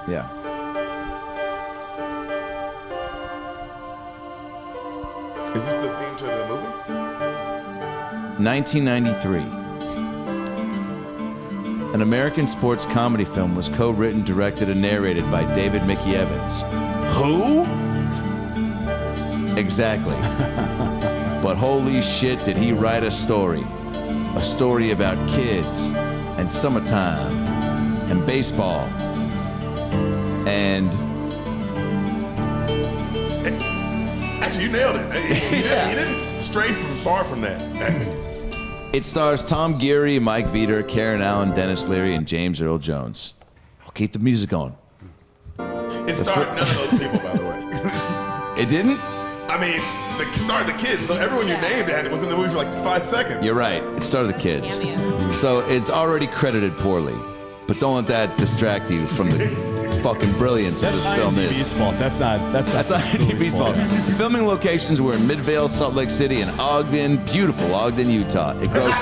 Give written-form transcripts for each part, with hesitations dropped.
Yeah. Is this the theme to the movie? 1993. An American sports comedy film was co-written, directed, and narrated by David Mickey Evans. Who? Exactly. But holy shit, did he write a story. A story about kids and summertime and baseball and... Actually, you nailed it. He didn't stray far from that. It stars Tom Geary, Mike Veeder, Karen Allen, Dennis Leary, and James Earl Jones. I'll keep the music on. It starred none of those people, by the way. It didn't? I mean, starred the kids. Everyone you named was in the movie for like 5 seconds. You're right. It starred the kids. So it's already credited poorly. But don't let that distract you from the fucking brilliance of this film is. Fault. That's not IMDb's fault. The filming locations were in Midvale, Salt Lake City, and Ogden, beautiful Ogden, Utah. It grossed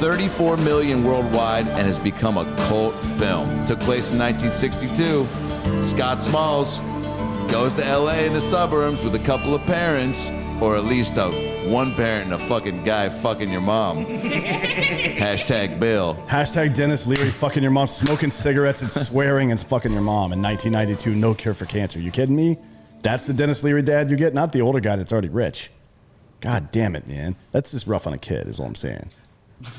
$34 million worldwide and has become a cult film. Took place in 1962. Scott Smalls goes to LA in the suburbs with a couple of parents, or at least one parent and a fucking guy fucking your mom. Hashtag Bill. Hashtag Dennis Leary fucking your mom, smoking cigarettes and swearing and fucking your mom in 1992. No cure for cancer. You kidding me? That's the Dennis Leary dad you get, not the older guy that's already rich. God damn it, man. That's just rough on a kid, is all I'm saying.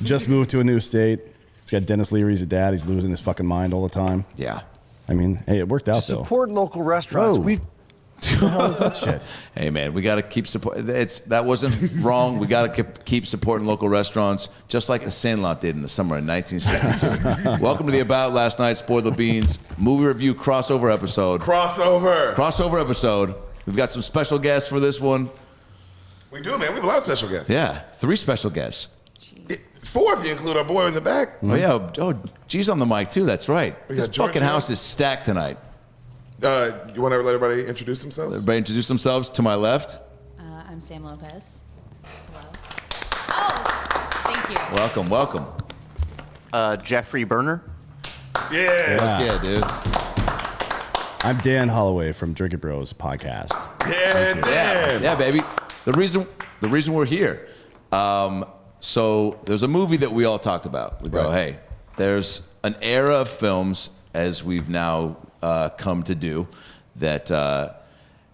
Just moved to a new state. He's got Dennis Leary as a dad. He's losing his fucking mind all the time. Yeah. I mean, hey, it worked out though. Support local restaurants. Whoa. What the hell is that shit? Hey man, we got to keep support. That wasn't wrong. We got to keep supporting local restaurants, just like the Sandlot did in the summer of 1962. Welcome to the About Last Night Spoil the Beans movie review crossover episode. Crossover episode. We've got some special guests for this one. We do, man. We have a lot of special guests. Yeah, 3 special guests. 4 if you include our boy in the back. Oh yeah. Oh, G's on the mic too. That's right. This George fucking house is stacked tonight. You want to let everybody introduce themselves? Everybody introduce themselves. To my left. I'm Sam Lopez. Hello. Oh, thank you. Welcome. Jeffrey Berner. Yeah, dude. I'm Dan Holloway from Drinking Bros podcast. Yeah, Dan. Yeah, baby. The reason we're here. So there's a movie that we all talked about. We go, hey, there's an era of films, as we've now come to do, that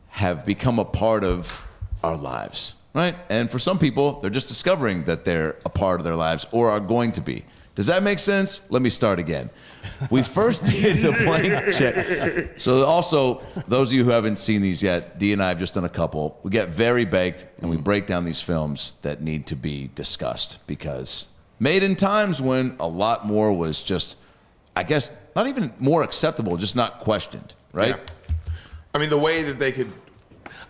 have become a part of our lives, right? And for some people, they're just discovering that they're a part of their lives or are going to be. Does that make sense? Let me start again. We first did the blank check. So also, those of you who haven't seen these yet, Dee and I have just done a couple. We get very baked and we break down these films that need to be discussed because made in times when a lot more was just, I guess, not even more acceptable, just not questioned, right? Yeah. I mean, the way that they could,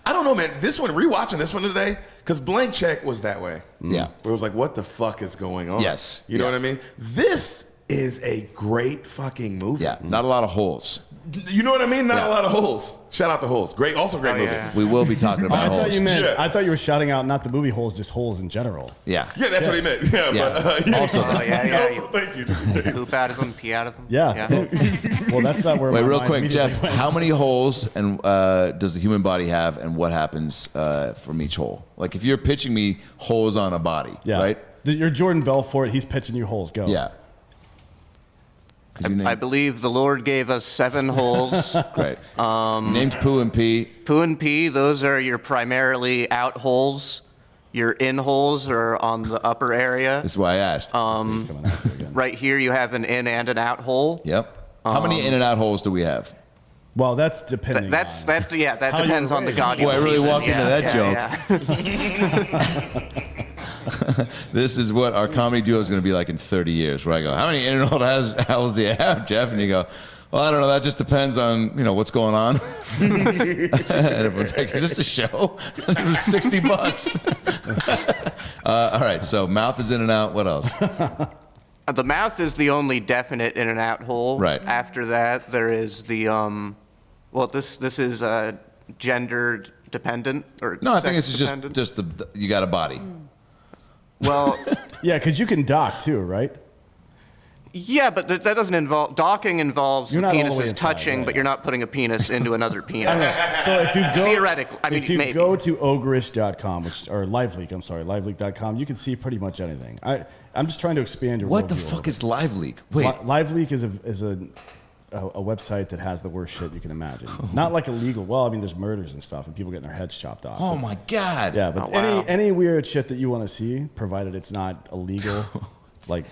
I don't know, man. This one, rewatching this one today, because Blank Check was that way. Yeah. Where it was like, what the fuck is going on? Yes. You know what I mean? This is a great fucking movie. Yeah, not a lot of holes. You know what I mean? Not a lot of holes. Shout out to Holes. Great, also great movie. Yeah. We will be talking about I holes. thought you were shouting out not the movie holes, just holes in general. Yeah. Yeah, that's what he meant. Yeah, Yeah. but Also, also, thank you. Poop out of them, pee out of them. Yeah. Well, that's not where. Wait, my real mind quick, immediately Jeff, went. how many holes and does the human body have, and what happens from each hole? Like, if you're pitching me holes on a body, Yeah. right? You're Jordan Belfort. He's pitching you holes. Go. Yeah. I believe the Lord gave us 7 holes. Great. Named Pooh and Pee. Poo and pee, those are your primarily out holes. Your in holes are on the upper area. This is why I asked. Coming out again. Right here, you have an in and an out hole. Yep. How many in and out holes do we have? Well, that's depending. That how depends you're on the raised. God. Boy, I really walked into that joke. This is what our comedy duo is going to be like in 30 years, where I go, how many in and out holes do you have, Jeff? And you go, well, I don't know. That just depends on, what's going on. And everyone's like, is this a show? It was $60. All right. So mouth is in and out. What else? The mouth is the only definite in and out hole. Right. After that, there is the well, this is gender dependent or No, I sex think this is dependent. just you got a body. Well, Yeah, because you can dock too, right? Yeah, but that doesn't involve docking. Involves You're the not all the penis way is inside, touching, right. but you're not putting a penis into another penis. So if you go Theoretically, I mean, if you maybe. go to ogreish.com, or LiveLeak, I'm sorry, liveleak.com, you can see pretty much anything. I'm just trying to expand your What the worldview a little fuck bit. is Live Leak? Wait, LiveLeak is a website that has the worst shit you can imagine. Not like illegal. Well, I mean, there's murders and stuff, and people getting their heads chopped off. oh my god. Yeah, but Oh, wow. any weird shit that you want to see, provided it's not illegal, like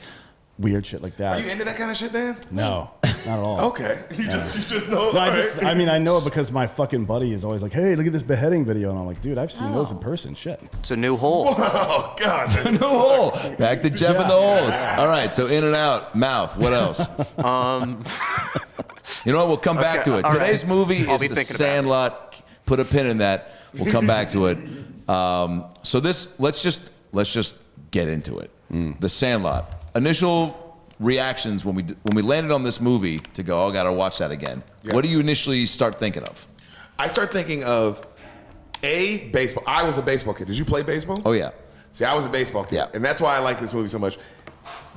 weird shit like that. Are you into that kind of shit, Dan? No, not at all. Okay. You just know. No, all right. I mean, I know it because my fucking buddy is always like, "Hey, look at this beheading video," and I'm like, "Dude, I've seen those in person." Shit. It's a new hole. Oh God. No hole. Back to Jeff and the holes. All right, so in and out, mouth. What else? You know what? We'll come back Okay, to it. all right. Today's movie I'll is be The thinking about it. Sandlot. Put a pin in that. We'll come back to it. So this, let's just get into it. The Sandlot. Initial reactions when we landed on this movie to go, oh, I gotta watch that again. Yeah. What do you initially start thinking of? I start thinking of baseball. I was a baseball kid. Did you play baseball? Oh yeah. See, I was a baseball kid, Yeah. and that's why I like this movie so much.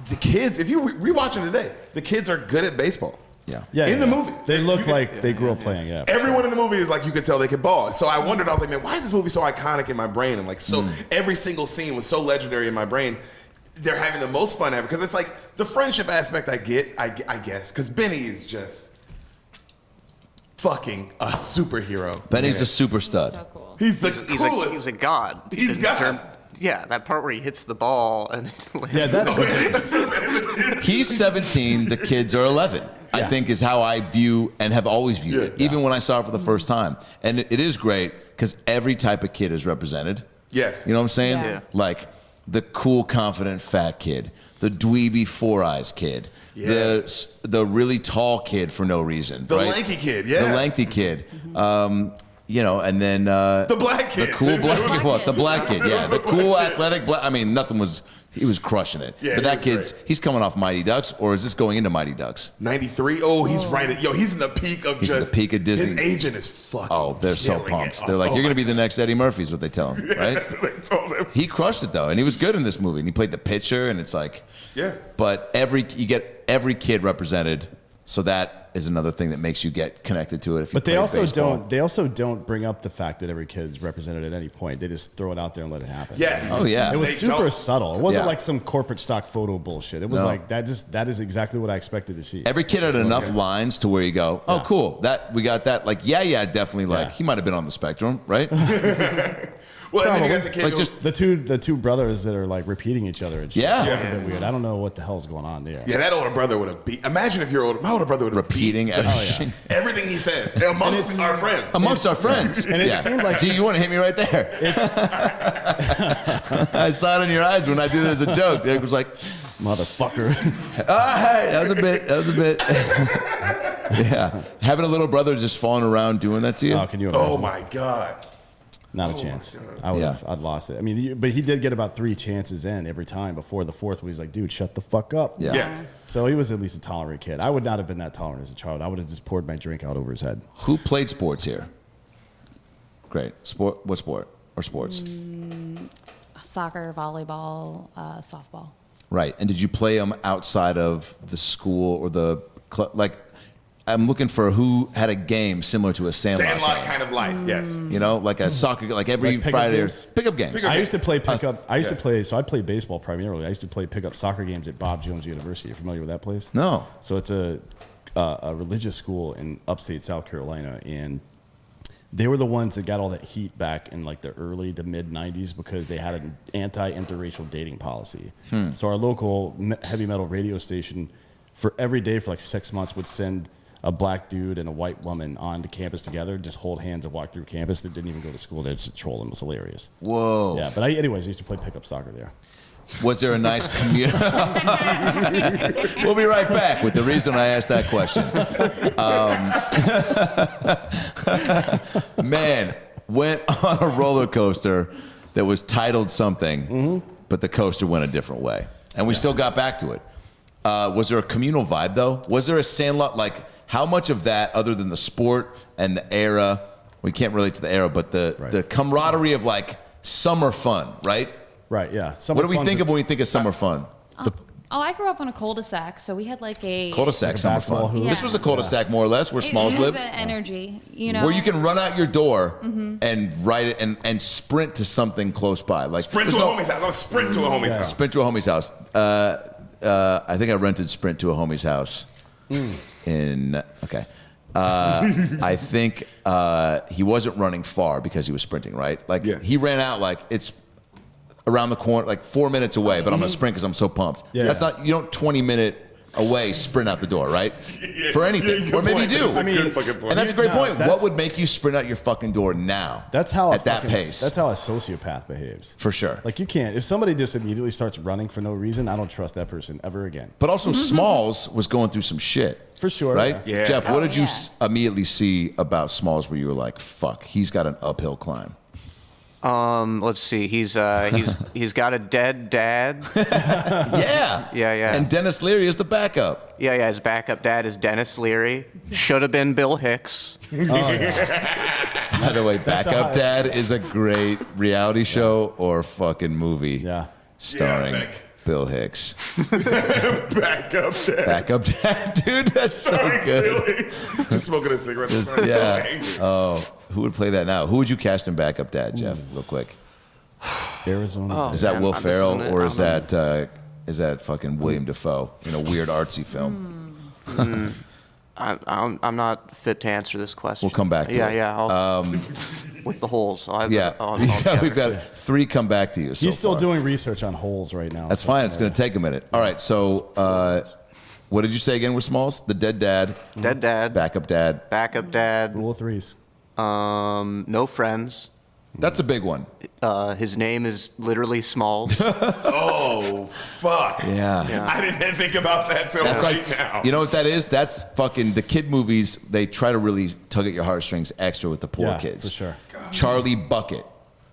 The kids, if you rewatching today, the kids are good at baseball. Yeah. Yeah, In the yeah. movie. They look You can- like they grew up playing. Yeah. Everyone in the movie is like, you can tell they can ball. So I wondered, I was like, man, why is this movie so iconic in my brain? And like, so every single scene was so legendary in my brain. They're having the most fun ever because it's like the friendship aspect I get, I guess, because Benny is just fucking a superhero. Benny's man. a super stud. So cool. He's the He's coolest. a god. He's In God. yeah, that part where he hits the ball and it lands. Yeah, that's what He's 17, the kids are 11. I think is how I view and have always viewed it, even when I saw it for the first time. And it is great because every type of kid is represented. Yes. You know what I'm saying? Yeah. Like the cool, confident, fat kid, the dweeby, four eyes kid, the really tall kid for no reason. The right? lanky kid, yeah. The lengthy kid. You know, and then The black kid. the cool black Black kid. What? kid. The black kid. Yeah, the cool, athletic black. I mean, nothing was. He was crushing it. Yeah, but he that was kid's. great. He's coming off Mighty Ducks, or is this going into Mighty Ducks? 93. Oh, he's right at, he's in the peak of He's in just. the peak of Disney. His agent is fucking. Oh, they're so killing pumped. it. They're like, Oh, you're going to my be the next Eddie Murphy, is what they tell him, right? That's what they told him. He crushed it though, and he was good in this movie. And he played the pitcher, and it's like, Yeah. But you get every kid represented, so that is another thing that makes you get connected to it. If you But they played also baseball. don't. They also don't bring up the fact that every kid's represented at any point. They just throw it out there and let it happen. Yes. Oh yeah. It was They super don't. subtle. It wasn't Yeah. like some corporate stock photo bullshit. It was No. like that. That is exactly what I expected to see. Every kid had enough lines to where you go, oh, Yeah. cool. That we got that. Like, yeah, definitely. Like, Yeah. he might have been on the spectrum, right? Well, and then you got the kid Like who- just the two brothers that are like repeating each other and shit. Yeah. That was a bit weird. I don't know what the hell's going on there. Yeah, that older brother would have beat. Imagine if my older brother would have repeating beat everything everything he says amongst our friends. amongst our friends. And it seemed like- Gee, you want to hit me right there? I saw it in your eyes when I did it as a joke. Derek was like, Motherfucker. hey, that was a bit. Yeah. Having a little brother just falling around doing that to you. Oh, can you imagine? Oh my God. Not a chance. I'd lost it. I mean, but he did get about 3 chances in every time before the fourth where he's like, dude, shut the fuck up. Yeah. Yeah. So he was at least a tolerant kid. I would not have been that tolerant as a child. I would have just poured my drink out over his head. Who played sports here? Great. Sport? What sport? Or sports? Soccer, volleyball, softball. Right. And did you play them outside of the school or the club? Like, I'm looking for who had a game similar to a Sandlot Sandlot game. kind of life. Yes. You know, like a soccer, like every Like pickup Friday. games? Pickup games. Pickup I used to play pickup. I used to yeah. play. So I played baseball primarily. I used to play pickup soccer games at Bob Jones University. You familiar with that place? No. So it's a religious school in upstate South Carolina, and they were the ones that got all that heat back in like the early to mid '90s because they had an anti-interracial dating policy. So our local heavy metal radio station, for every day for like 6 months, would send a black dude and a white woman onto campus together, just hold hands and walk through campus. That didn't even go to school. They just troll them. It was hilarious. Whoa. Yeah, but anyways, I used to play pickup soccer there. Was there a nice community? We'll be right back with the reason I asked that question. Man, went on a roller coaster that was titled something, but the coaster went a different way. And we still got back to it. Was there a communal vibe, though? Was there a Sandlot, like, how much of that, other than the sport and the era, we can't relate to the era, but the camaraderie of, like, summer fun, right? Right, yeah. What do we think of when we think of summer fun? Oh, I grew up on a cul-de-sac, so we had like a Cul-de-sac, Like a summer basketball fun. hoop? This was a cul-de-sac more or less where Smalls it has lived. that energy, you know. Where you can run out your door and ride it and sprint to something close by. Like Sprint to there's a homie's house. Let's sprint to a homie's house. Sprint to a homie's house. I think I rented Sprint to a homie's house. I think he wasn't running far because he was sprinting, right? Like he ran out like it's around the corner, like 4 minutes away, but I'm gonna sprint because I'm so pumped. Yeah. That's not, you don't 20-minute away sprint out the door, right? For anything. good Or maybe point. you do. That's a good fucking point. And that's a great No, point. that's- What would make you sprint out your fucking door now? That's how at that pace. That's how a sociopath behaves. For sure. Like you can't. If somebody just immediately starts running for no reason, I don't trust that person ever again. But also, Smalls was going through some shit. For sure. Right? Yeah. Jeff, what Oh, did you yeah. immediately see about Smalls where you were like, fuck, he's got an uphill climb? Let's see. He's got a dead dad. Yeah. Yeah. And Dennis Leary is the backup. Yeah. His backup dad is Dennis Leary. Should have been Bill Hicks. By the way, That's Backup a- Dad is a great reality show or fucking movie. Yeah. Starring Yeah, Beck. Bill Hicks. Back up there. Backup Dad, dude, that's so good. Just smoking a cigarette. Yeah. So angry. Oh, who would play that now? Who would you cast in Backup Dad, Jeff? Real quick. Arizona. Is that man, Will this Ferrell isn't it. or is that fucking William Dafoe in a weird artsy film? I'm not fit to answer this question. We'll come back to it. Yeah. I'll, with the holes. I'll have Yeah, it all together. we've got 3 come back to you. So He's still far. doing research on holes right now. That's fine. It's going to take a minute. All right. So, what did you say again with Smalls? The dead dad, Dead dad. backup dad. Backup dad. Rule of threes. No friends. That's a big one. His name is literally Smalls. Oh, fuck. Yeah. I didn't think about that till That's right like, now. you know what that is? That's fucking the kid movies. They try to really tug at your heartstrings extra with the poor Yeah, kids. for sure. Charlie Bucket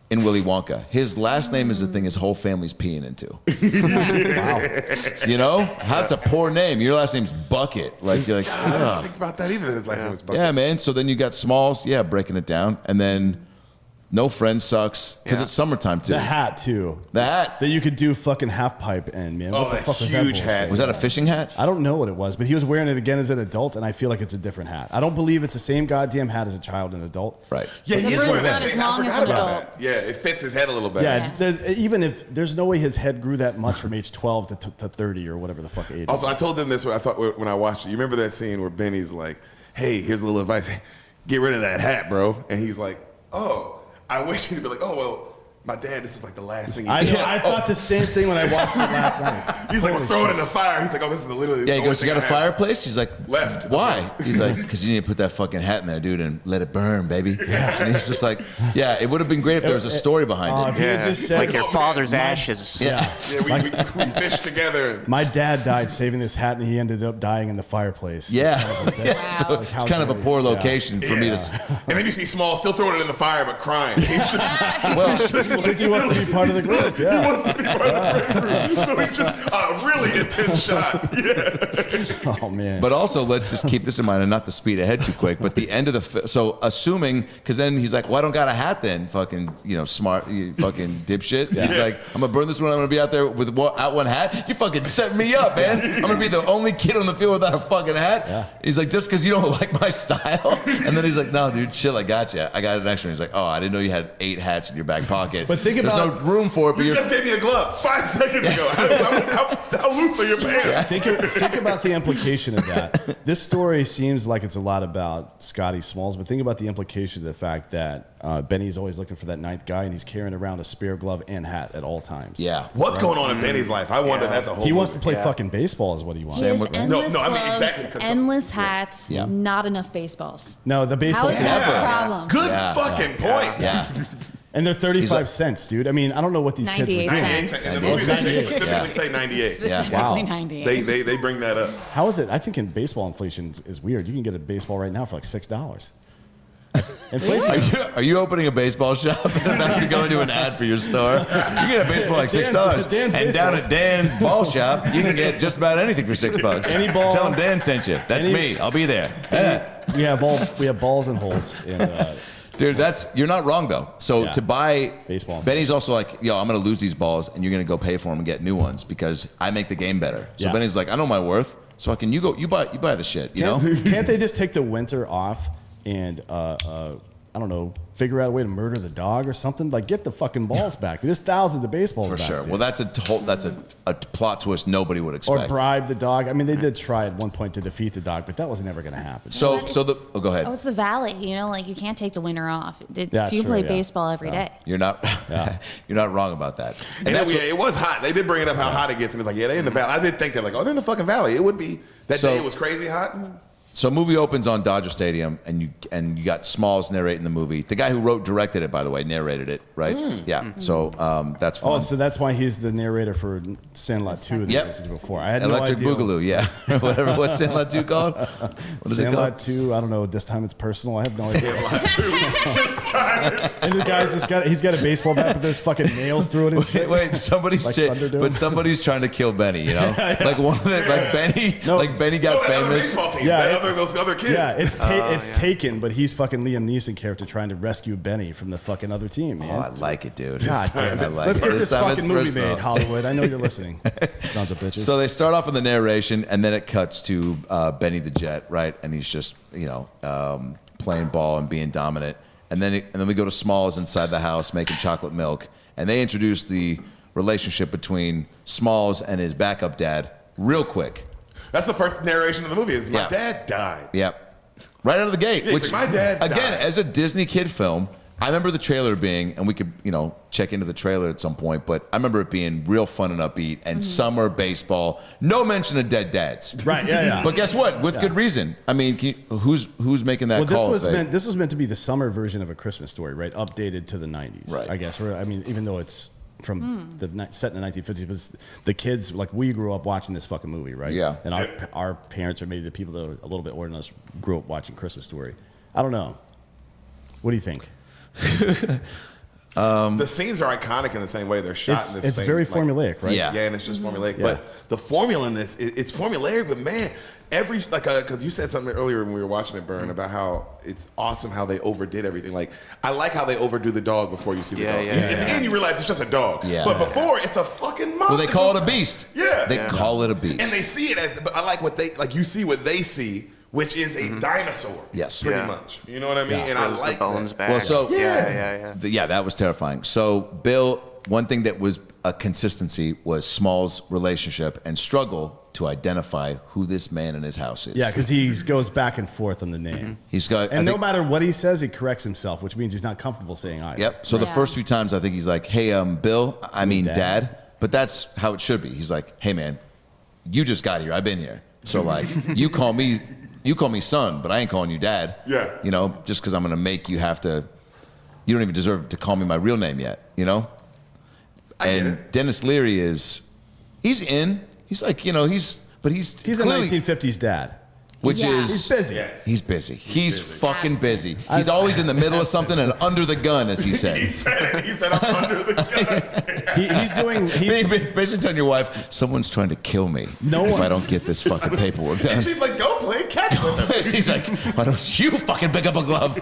in Willy Wonka. His last name is the thing his whole family's peeing into. Wow. You know? That's a poor name. Your last name's Bucket. Like you're like, I didn't ugh. think about that either. That his last name was Bucket. Yeah, man. So then you got Smalls, breaking it down, and then No Friend sucks because Yeah. it's summertime too. The hat too. The hat. That you could do fucking half pipe in, man. Oh, What the that fuck was huge that? hat. bullshit? Was that a fishing hat? I don't know what it was, but he was wearing it again as an adult, and I feel like it's a different hat. I don't believe it's the same goddamn hat as a child and adult. Right. Yeah, he is brim's wearing that not as same. I long as forgot an about adult. that. Yeah, it fits his head a little better. Yeah, even if there's no way his head grew that much from age 12 to 30 or whatever the fuck age. Also, I told them this when I thought when I watched it. You remember that scene where Benny's like, "Hey, here's a little advice. Get rid of that hat, bro." And he's like, "Oh, I wish he'd be like, oh well, my dad. This is like the last thing." He I did." know. I thought the same thing when I watched it last night. He's like, "Well, Holy throw it shit. in the fire." He's like, "Oh, this is literally." Yeah, he the goes, only "You got a thing I have." fireplace?" He's like, Left. Why? He's like, "Because you need to put that fucking hat in there, dude, and let it burn, baby." And he's just like, "Yeah, it would have been great if there was a story behind If it." you had Yeah. just It's said, like your father's ashes. Yeah. Yeah, we fished together. And, my dad died saving this hat, and he ended up dying in the fireplace. Yeah. Son of a bitch. So Like, how it's kind of a dare poor you. Yeah. location for me to. and then you see Small still throwing it in the fire, but crying. He's just, Well, he's just like, Because he wants to be part of the group. he Yeah. wants to be part of the friend group. So he's just a really intense shot. Yeah. Oh man. But also, let's just keep this in mind and not to speed ahead too quick. But the end of so assuming, because then he's like, "Well, I don't got a hat then, fucking, smart, you fucking dipshit." He's like, "I'm gonna burn this one. I'm gonna be out there without one hat. You fucking set me up, man. I'm gonna be the only kid on the field without a fucking hat." Yeah. He's like, "Just because you don't like my style." And then he's like, "No, dude, chill. I got you. I got an extra." He's like, "Oh, I didn't know you had 8 hats in your back pocket. But think There's about- no room for it." But You you're just gave me a glove 5 seconds ago. How loose are your pants? Think about the implication of that. This story seems like it's a lot about Scotty Smalls, but think about the implication of the fact that Benny's always looking for that 9th guy, and he's carrying around a spare glove and hat at all times. yeah. What's going on in Benny's life? I wonder that the whole He wants to movie. play fucking baseball, is what he wants. He has with me. endless No, I mean, gloves, exactly, 'cause endless hats, Yeah. not enough baseballs. No, the How baseball is team. that Never. a problem? Good Yeah. fucking point. Yeah. And they're 35 like- cents, dude. I mean, I don't know what these kids were 98 doing. 98 cents. cents. In the movie, they 98. specifically Yeah. say 98. Specifically Wow. 98. They bring that up. How is it? I think in baseball inflation is weird. You can get a baseball right now for like $6. Inflation. Are you opening a baseball shop and about to go into an ad for your store? You can get a baseball like $6. Dan's And down Baseballs. at Dan's ball shop, you can get just about anything for $6. Any ball. Tell him Dan sent you. That's Any- me. I'll be there. We have balls and holes. And, Dude, you're not wrong though. So Yeah. to buy Baseball. Benny's also like, yo, I'm gonna lose these balls, and you're gonna go pay for them and get new ones because I make the game better. So Yeah. Benny's like, I know my worth. So fucking you buy the shit. You know? Can't they just take the winter off and I don't know, figure out a way to murder the dog or something? Like, get the fucking balls back. There's thousands of baseballs For back sure. there. Well, that's a plot twist nobody would Or expect. bribe the dog. I mean, they did try at one point to defeat the dog, but that was never going to happen. So go ahead. Oh, it's the valley. You know, like you can't take the winter off. Yeah, You sure, play yeah. baseball every day. You're not you're not wrong about that. And And that's it was hot. They did bring it up how hot it gets, and it's like, yeah, they're in the valley. I did think they're like, oh, they're in the fucking valley. It would be that So- day. It was crazy hot. So movie opens on Dodger Stadium, and you got Smalls narrating the movie. The guy who directed it, by the way, narrated it, right? Yeah. So that's fun. Oh, so that's why he's the narrator for Sandlot 2 that Yep. I listened to before. I had Electric no idea. Boogaloo, yeah. Whatever. What's Sandlot 2 called? What is it Sandlot called? 2, I don't know. This time it's personal. I have no idea. And the guy's he's got a baseball bat, but there's fucking nails through it and shit. Wait, somebody's Like Thunderdome? but somebody's trying to kill Benny, you know? Like one of the, like Benny, No. like Benny got Oh, that other famous. baseball team. Yeah, Those other kids. Yeah, it's Taken, but he's fucking Liam Neeson character trying to rescue Benny from the fucking other team, man. Oh, I like it, dude. God damn I it. like Let's it. get this time it's fucking movie personal. made, Hollywood. I know you're listening. Sons of bitches. So they start off with the narration, and then it cuts to Benny the Jet, right? And he's just, playing ball and being dominant. And then we go to Smalls inside the house making chocolate milk, and they introduce the relationship between Smalls and his backup dad real quick. That's the first narration of the movie. Is my Yeah. dad died. Yep. Right out of the gate. Yeah, he's like, "My dad again, died." as a Disney kid film, I remember the trailer being, and we could, check into the trailer at some point, but I remember it being real fun and upbeat and summer baseball. No mention of dead dads. Right, yeah. But guess what? With good reason. I mean, who's making that Well, call? this was meant to be the summer version of A Christmas Story, right? Updated to the 90s, Right. I guess. Or, I mean, even though it's from set in the 1950s, but the kids, like, we grew up watching this fucking movie, right? Yeah. And our parents, or maybe the people that are a little bit older than us, grew up watching Christmas Story. I don't know. What do you think? The scenes are iconic in the same way. They're shot in the It's same. very like- formulaic, right? Yeah. Yeah, and it's just formulaic. Yeah. But the formula in this, it's formulaic. But man, because you said something earlier when we were watching it, Burn, about how it's awesome how they overdid everything. Like, I like how they overdo the dog before you see the Yeah, dog. yeah, At the yeah. end, you realize it's just a dog. Yeah. But before, it's a fucking monster. Well, they call it a beast. Yeah. They call it a beast. And they see it as, but I like you see what they see, which is a dinosaur. Yes. Pretty Yeah. much. You know what I mean? And I Throws like the bones that. back. Well, so yeah. Yeah, that was terrifying. So, Bill, one thing that was a consistency was Small's relationship and struggle to identify who this man in his house is. Yeah, because he goes back and forth on the name. He's got, And no matter what he says, he corrects himself, which means he's not comfortable saying either. Yep. So the Yeah. first few times, I think he's like, "Hey, Bill, I mean, Dad. Dad." But that's how it should be. He's like, "Hey, man, you just got here. I've been here. So like, you call me son, but I ain't calling you Dad. Yeah. Just because I'm gonna make you have to. You don't even deserve to call me my real name yet. I get And it. Dennis Leary he's in. He's like, he's He's a clearly- 1950s dad. which Yeah. is He's busy. Yes. He's busy. He's fucking busy. Absent. He's always in the middle of something and under the gun, as he He said. said I'm under the gun. He's doing. Basically telling your wife, someone's trying to kill me No if one- I don't get this fucking paperwork done. And she's like, go play catch with him. She's like, why don't you fucking pick up a glove?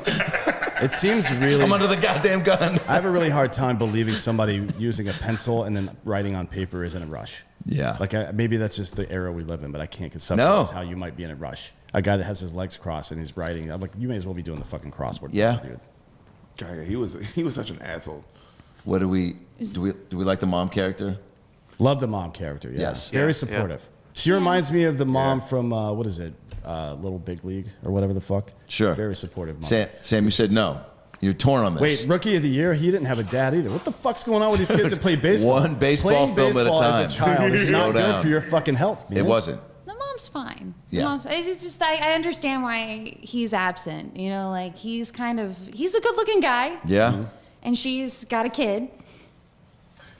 It seems really. I'm under the goddamn gun. I have a really hard time believing somebody using a pencil and then writing on paper is in a rush. Yeah. Like, maybe that's just the era we live in, but I can't conceptualize No. how you might be in a rush. A guy that has his legs crossed and he's writing. I'm like, you may as well be doing the fucking crossword. Yeah. Dude. God, he was such an asshole. What do we like the mom character? Love the mom character. Yeah. Yes. Very Yeah, supportive. She reminds me of the mom from, what is it? Little Big League or whatever the fuck. Sure. Very supportive mom. Sam, you said no. You're torn on this. Wait, Rookie of the Year, he didn't have a dad either. What the fuck's going on with these kids that play baseball? One baseball Playing film at a baseball time. as a child is Slow not good down. for your fucking health, man. It wasn't. The mom's fine. Yeah. It's just I understand why he's absent. Like he's a good looking guy, Yeah? and she's got a kid.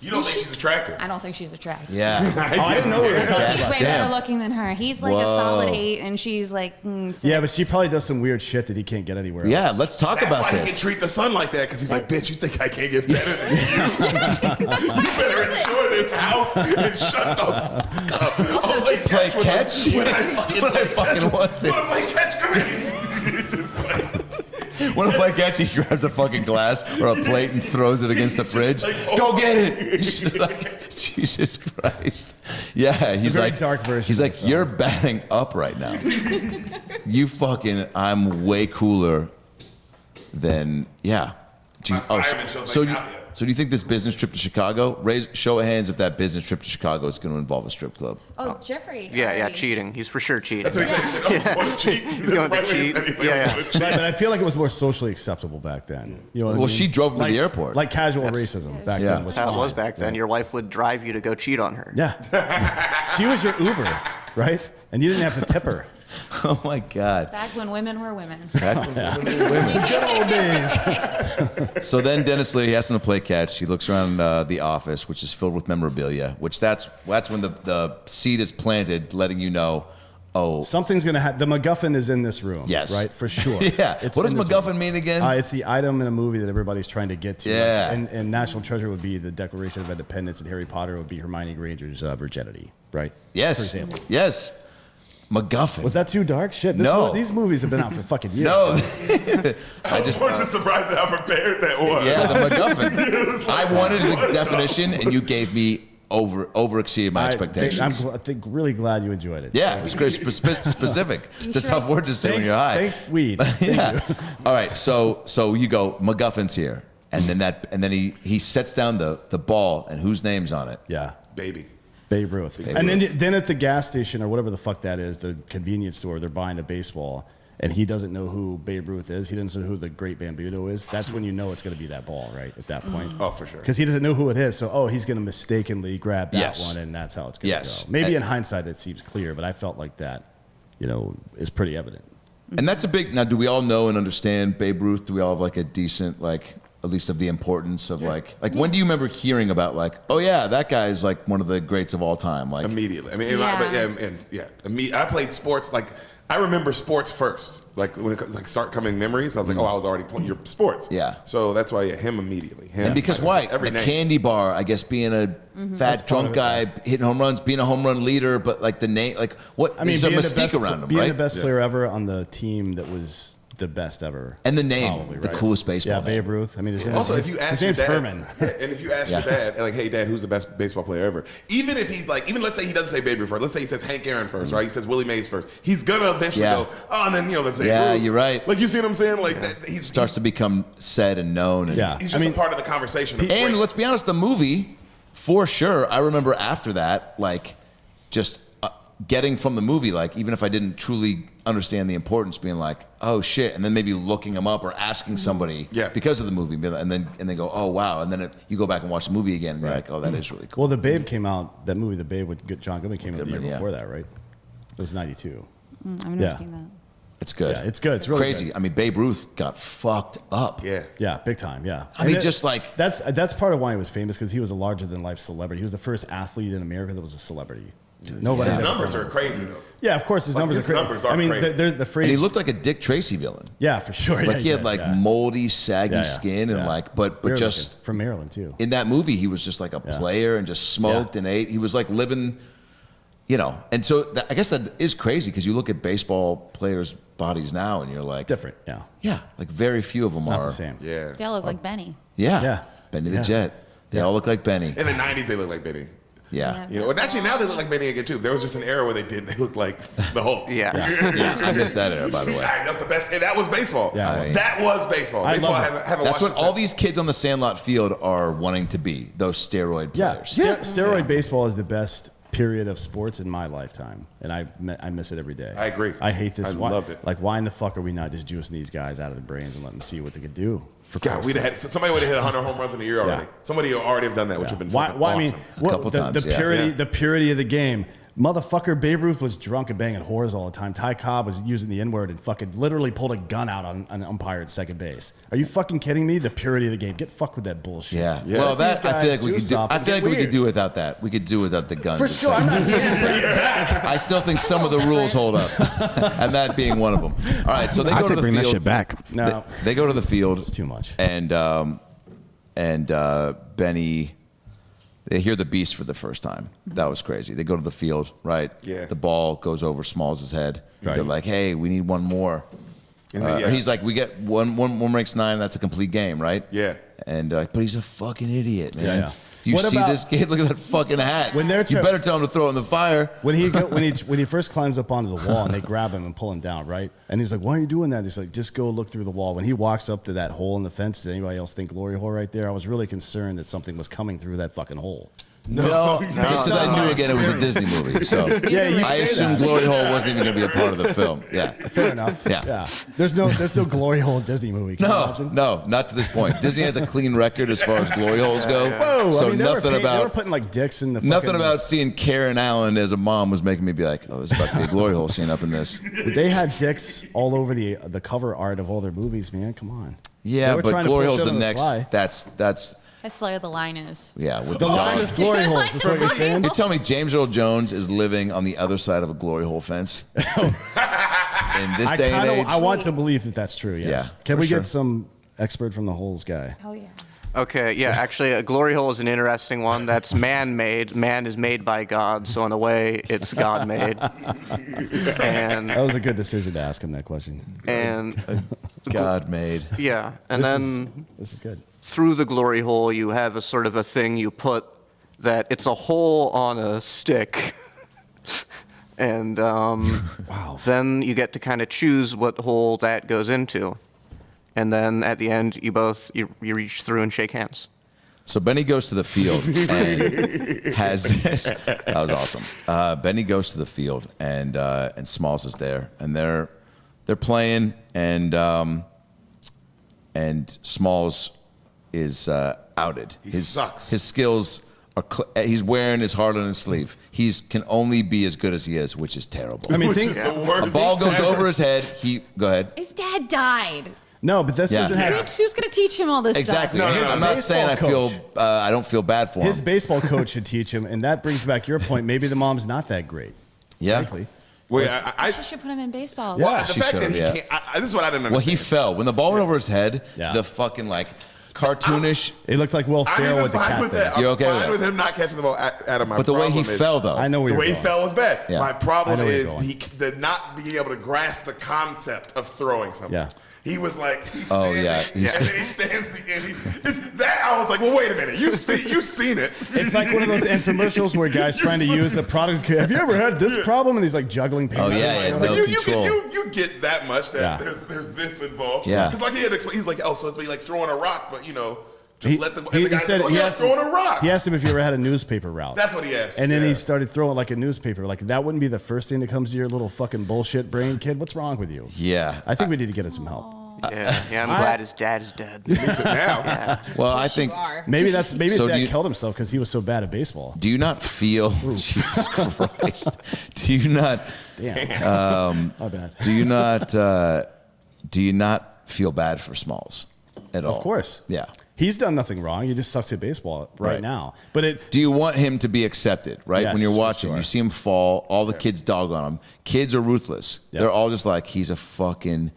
You don't think she's attractive? I don't think she's attractive. Yeah. Oh, I didn't know we were talking Yeah. He's way Damn. better looking than her. He's like a Whoa. solid 8, and she's like 6. Yeah, but she probably does some weird shit that he can't get anywhere else. Yeah, let's talk That's about why he can this. treat the son like that, because he's like, bitch, you think I can't get better than you? You better enjoy this house and shut the fuck up. I'll play Play catch with catch? him when I fucking When I play fucking catch. want to. You wanna play catch? Come here. It's just like, Want to play catch? He grabs a fucking glass or a plate and throws it against the fridge. like, Go get it! Like, Jesus Christ. Yeah, he's very like dark version He's of like, the film. you're batting up right now. You fucking, I'm way cooler than Do you, fireman shows so like you, Nadia. so do you think this business trip to Chicago? Show of hands if that business trip to Chicago is going to involve a strip club. Oh, Jeffrey. Yeah, already. cheating. He's for sure cheating. That's what he said. He said, "Oh, you want to cheat?" He's That's going to right when he cheat. said, he's like, Yeah, "I wanna cheat." Right, but I feel like it was more socially acceptable back then. You know what I Well, mean? she drove him to the airport. Like casual racism back Yeah. then was That's how it fine. was back then. Your wife would drive you to go cheat on her. Yeah. She was your Uber, right? And you didn't have to tip her. Oh my God. Back when women were women. Good old days. So then Dennis Leary asks him to play catch. He looks around the office, which is filled with memorabilia, which that's when the seed is planted, letting you know, oh, Something's going to happen. The MacGuffin is in this room. Yes. Right? For sure. yeah. It's What does in this MacGuffin room. mean again? It's the item in a movie that everybody's trying to get to. Yeah. And National Treasure would be the Declaration of Independence, and Harry Potter would be Hermione Granger's virginity, right? yes. For example. Yes. MacGuffin. Was that too dark? Shit. No. These movies have been out for fucking years. No. I was just surprised at how prepared that was. Yeah, the MacGuffin. It was like, I wanted the what? definition, and you gave me overexceeded my expectations. I think really glad you enjoyed it. Yeah, it was great. Specific. It's a tough word to say when you're high. Thanks, weed. Yeah. All right. So you go. MacGuffin's here, and then he sets down the ball, and whose name's on it? Yeah. Baby. Babe Ruth. And then at the gas station or whatever the fuck that is, the convenience store, they're buying a baseball, and he doesn't know who Babe Ruth is. He doesn't know who the Great Bambuto is. That's when you know it's going to be that ball, right? At that point. Oh, for sure. Because he doesn't know who it is. So, he's going to mistakenly grab that Yes. one, and that's how it's going to Yes. go. Maybe And- in hindsight it seems clear, but I felt like that, is pretty evident. And that's a big. Now, do we all know and understand Babe Ruth? Do we all have like a decent at least of the importance of like when do you remember hearing about oh yeah, that guy is like one of the greats of all time? Like Immediately. I mean, Yeah. I played sports. I remember sports first. When it start coming memories, I was like, I was already playing your sports. Yeah. So that's why him immediately. Him. And because why? Every The name. candy bar, I guess, being a fat drunk guy hitting home runs, being a home run leader, but the name, what? I mean, there's a being the mystique best, around him, being right? the best player ever on the team that was the best ever. And the name, Probably, the right? coolest baseball Yeah, name. Babe Ruth. I mean, Also, if you ask his your name's dad, Herman. and if you ask your dad, hey dad, who's the best baseball player ever? Even if he's even let's say he doesn't say Babe Ruth first, let's say he says Hank Aaron first, right? He says Willie Mays first. He's gonna eventually Yeah. go, and then the Babe Yeah, Ruth. you're right. You see what I'm saying? That he Starts to become said and known. And, Yeah. he's just a part of the conversation. of And great- let's be honest, the movie, for sure, I remember after that, just getting from the movie, even if I didn't truly understand the importance, being like, oh shit, and then maybe looking him up or asking somebody because of the movie, and then go, oh wow, and then you go back and watch the movie again, and you're like, oh, that is really cool. Well, The Babe came out, that movie, The Babe with John Goodman came out the year Goodman, yeah. before that, right? It was 92. I've never Yeah. seen that. It's good. Yeah, it's good. It's really crazy. good. I mean, Babe Ruth got fucked up. yeah. Yeah, big time, yeah. I mean, And just that's part of why he was famous, because he was a larger than life celebrity. He was the first athlete in America that was a celebrity. Nobody. His had ever numbers done are that. crazy though. Yeah, of course, his numbers his are crazy. numbers are I mean, crazy. they're the phrase. And he looked like a Dick Tracy villain. Yeah, for sure. Like he had moldy, saggy skin, and but Weird just looking. From Maryland too. in that movie, he was just like a player and just smoked and ate. He was like living, And so I guess that is crazy because you look at baseball players' bodies now, and you're like, Different, yeah. like very few of them Not are the same. Yeah. They all look like Benny. Yeah, Yeah. Benny Yeah. the Jet. They all look like Benny. In the '90s, they look like Benny. Yeah. And actually now they look like Benny again too. There was just an era where they didn't. They looked like the Hulk. Yeah. I missed that era, by the way. That's the best. Hey, that was baseball. Yeah. That was baseball. I Baseball love it. haven't That's watched what all these kids on the Sandlot field are wanting to be. Those steroid Yeah, players. steroid baseball is the best period of sports in my lifetime, and I miss it every day. I agree. I hate this. I loved it. Why in the fuck are we not just juicing these guys out of their brains and letting them see what they could do? For God, Christ's we'd have sake. had somebody would have hit 100 home runs in a year already. Yeah. Somebody would already have done that, which would have been Why? fucking I awesome. mean, couple times, the yeah. purity, Yeah. the purity of the game. Motherfucker, Babe Ruth was drunk and banging whores all the time. Ty Cobb was using the N-word and fucking literally pulled a gun out on an umpire at second base. Are you fucking kidding me? The purity of the game. Get fucked with that bullshit. Yeah. Yeah. Well, These that I feel guys like we could juice do. up I and feel get like we could weird. do without that. We could do without the guns. For It's sure. I'm like- not saying bring it back. I still think some of the rules hold up, and that being one of them. All right, so they I go said to the bring field. that shit back. No, They go to the field. it's too much. And Benny, they hear the beast for the first time. That was crazy. They go to the field, right? Yeah. The ball goes over Smalls' head. Right. They're like, hey, we need one more. He's like, we get one makes 9. That's a complete game, right? Yeah. And but he's a fucking idiot, man. Yeah. Do you What see about- this kid? Look at that fucking hat. When they're you better tell him to throw it in the fire. When he first climbs up onto the wall and they grab him and pull him down, right? And he's like, "Why are you doing that?" He's like, "Just go look through the wall." When he walks up to that hole in the fence, did anybody else think glory hole right there? I was really concerned that something was coming through that fucking hole. No, just because I knew again it was a Disney movie. So Yeah, you I say assumed that. Glory Hole wasn't even going to be a part of the film. Yeah. Fair enough. Yeah. There's no glory hole Disney movie. Can you imagine? No, not to this point. Disney has a clean record as far as glory holes go. Whoa! So I mean, they nothing were about putting like dicks in the. nothing fucking, about seeing Karen Allen as a mom was making me be like, oh, there's about to be a glory hole scene up in this. They had dicks all over the cover art of all their movies, man. Come on. Yeah, They were but trying to glory push hole's it the on the next. sly. That's That's where the line is. yeah. With The the line dog. is glory holes. That's what you're saying. You tell me James Earl Jones is living on the other side of a glory hole fence in this day and age? I want to believe that that's true. Yes. Yeah, Can for we sure. get some expert from the holes guy? Oh yeah. Okay, yeah, actually, a glory hole is an interesting one. That's man-made. Man is made by God, so in a way, it's God-made. And That was a good decision to ask him that question. God made. yeah, and This is good. through the glory hole, you have a sort of a thing you put that it's a hole on a stick. And Wow. then you get to kind of choose what hole that goes into. And then at the end, you reach through and shake hands. So Benny goes to the field and has this. That was awesome. Benny goes to the field and Smalls is there and they're playing and Smalls is outed. He sucks. His skills are. He's wearing his heart on his sleeve. He can only be as good as he is, which is terrible. I mean, Which think, is the a worst ball goes ever. over his head. Go ahead. His dad died. no, but this Yeah. doesn't have. Who's gonna teach him all this Exactly. stuff? No, I'm not saying I baseball feel. coach. I don't feel bad for him. His baseball coach should teach him, and that brings back your point. Maybe the mom's not that great. yeah. Frankly. Wait, She should put him in baseball. Yeah. well, the she fact that should've, he yeah. can't. This is what I didn't Well, understand. he fell when the ball went over his head. Yeah. The fucking like cartoonish. It looked like Will I'm Ferrell even with the fine cat with thing. that. I'm You're okay with fine that? with him not catching the ball out of my But the way he problem is- fell, though. I know where The you're way he going. fell was bad. Yeah. My problem I know where you're is going. he did not be able to grasp the concept of throwing something. Yeah. He was like, he's Oh, standing, yeah. and then he stands that I was like, well, wait a minute, you've seen it. It's like one of those infomercials where guys trying to use a product. Have you ever had this problem? And he's like juggling paper. Oh, yeah, yeah, Like, no control. you get that much that Yeah. there's this involved. Yeah. Because like he had explained, he's like, oh, so it's like throwing a rock, but just let the he guy said go, he yeah, asked, throwing a rock. he asked him if you ever had a newspaper route. That's what he asked. And then yeah. he started throwing like a newspaper. Like that wouldn't be the first thing that comes to your little fucking bullshit brain, kid. What's wrong with you? Yeah. I think we need to get him some help. Yeah, I'm glad his dad is dead. now. Well, I think. You are. Maybe his So do dad you- killed himself because he was so bad at baseball. Do you not feel? Jesus Christ. Do you not? Damn. My bad. Do you not? Do you not feel bad for Smalls at all? Of course. Yeah. He's done nothing wrong. He just sucks at baseball right Right. now. But it Do you want him to be accepted, right? Yes, when you're for watching, sure. you see him fall, all the kids dog on him. Kids are ruthless. Yep. They're all just like, he's a fucking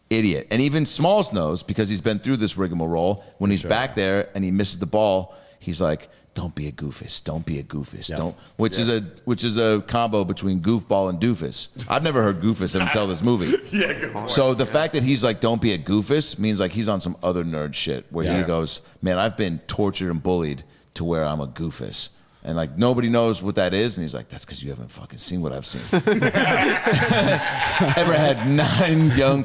idiot. And even Smalls knows because he's been through this rigmarole. When he's back there and he misses the ball, he's like, don't be a goofus. Don't be a goofus. Yep. Don't. Which is a combo between goofball and doofus. I've never heard goofus until this movie. Yeah, good point. So the fact that he's like, don't be a goofus means like he's on some other nerd shit where he Yeah. goes, man, I've been tortured and bullied to where I'm a goofus. And like nobody knows what that is. And he's like, that's because you haven't fucking seen what I've seen. Ever had 9 young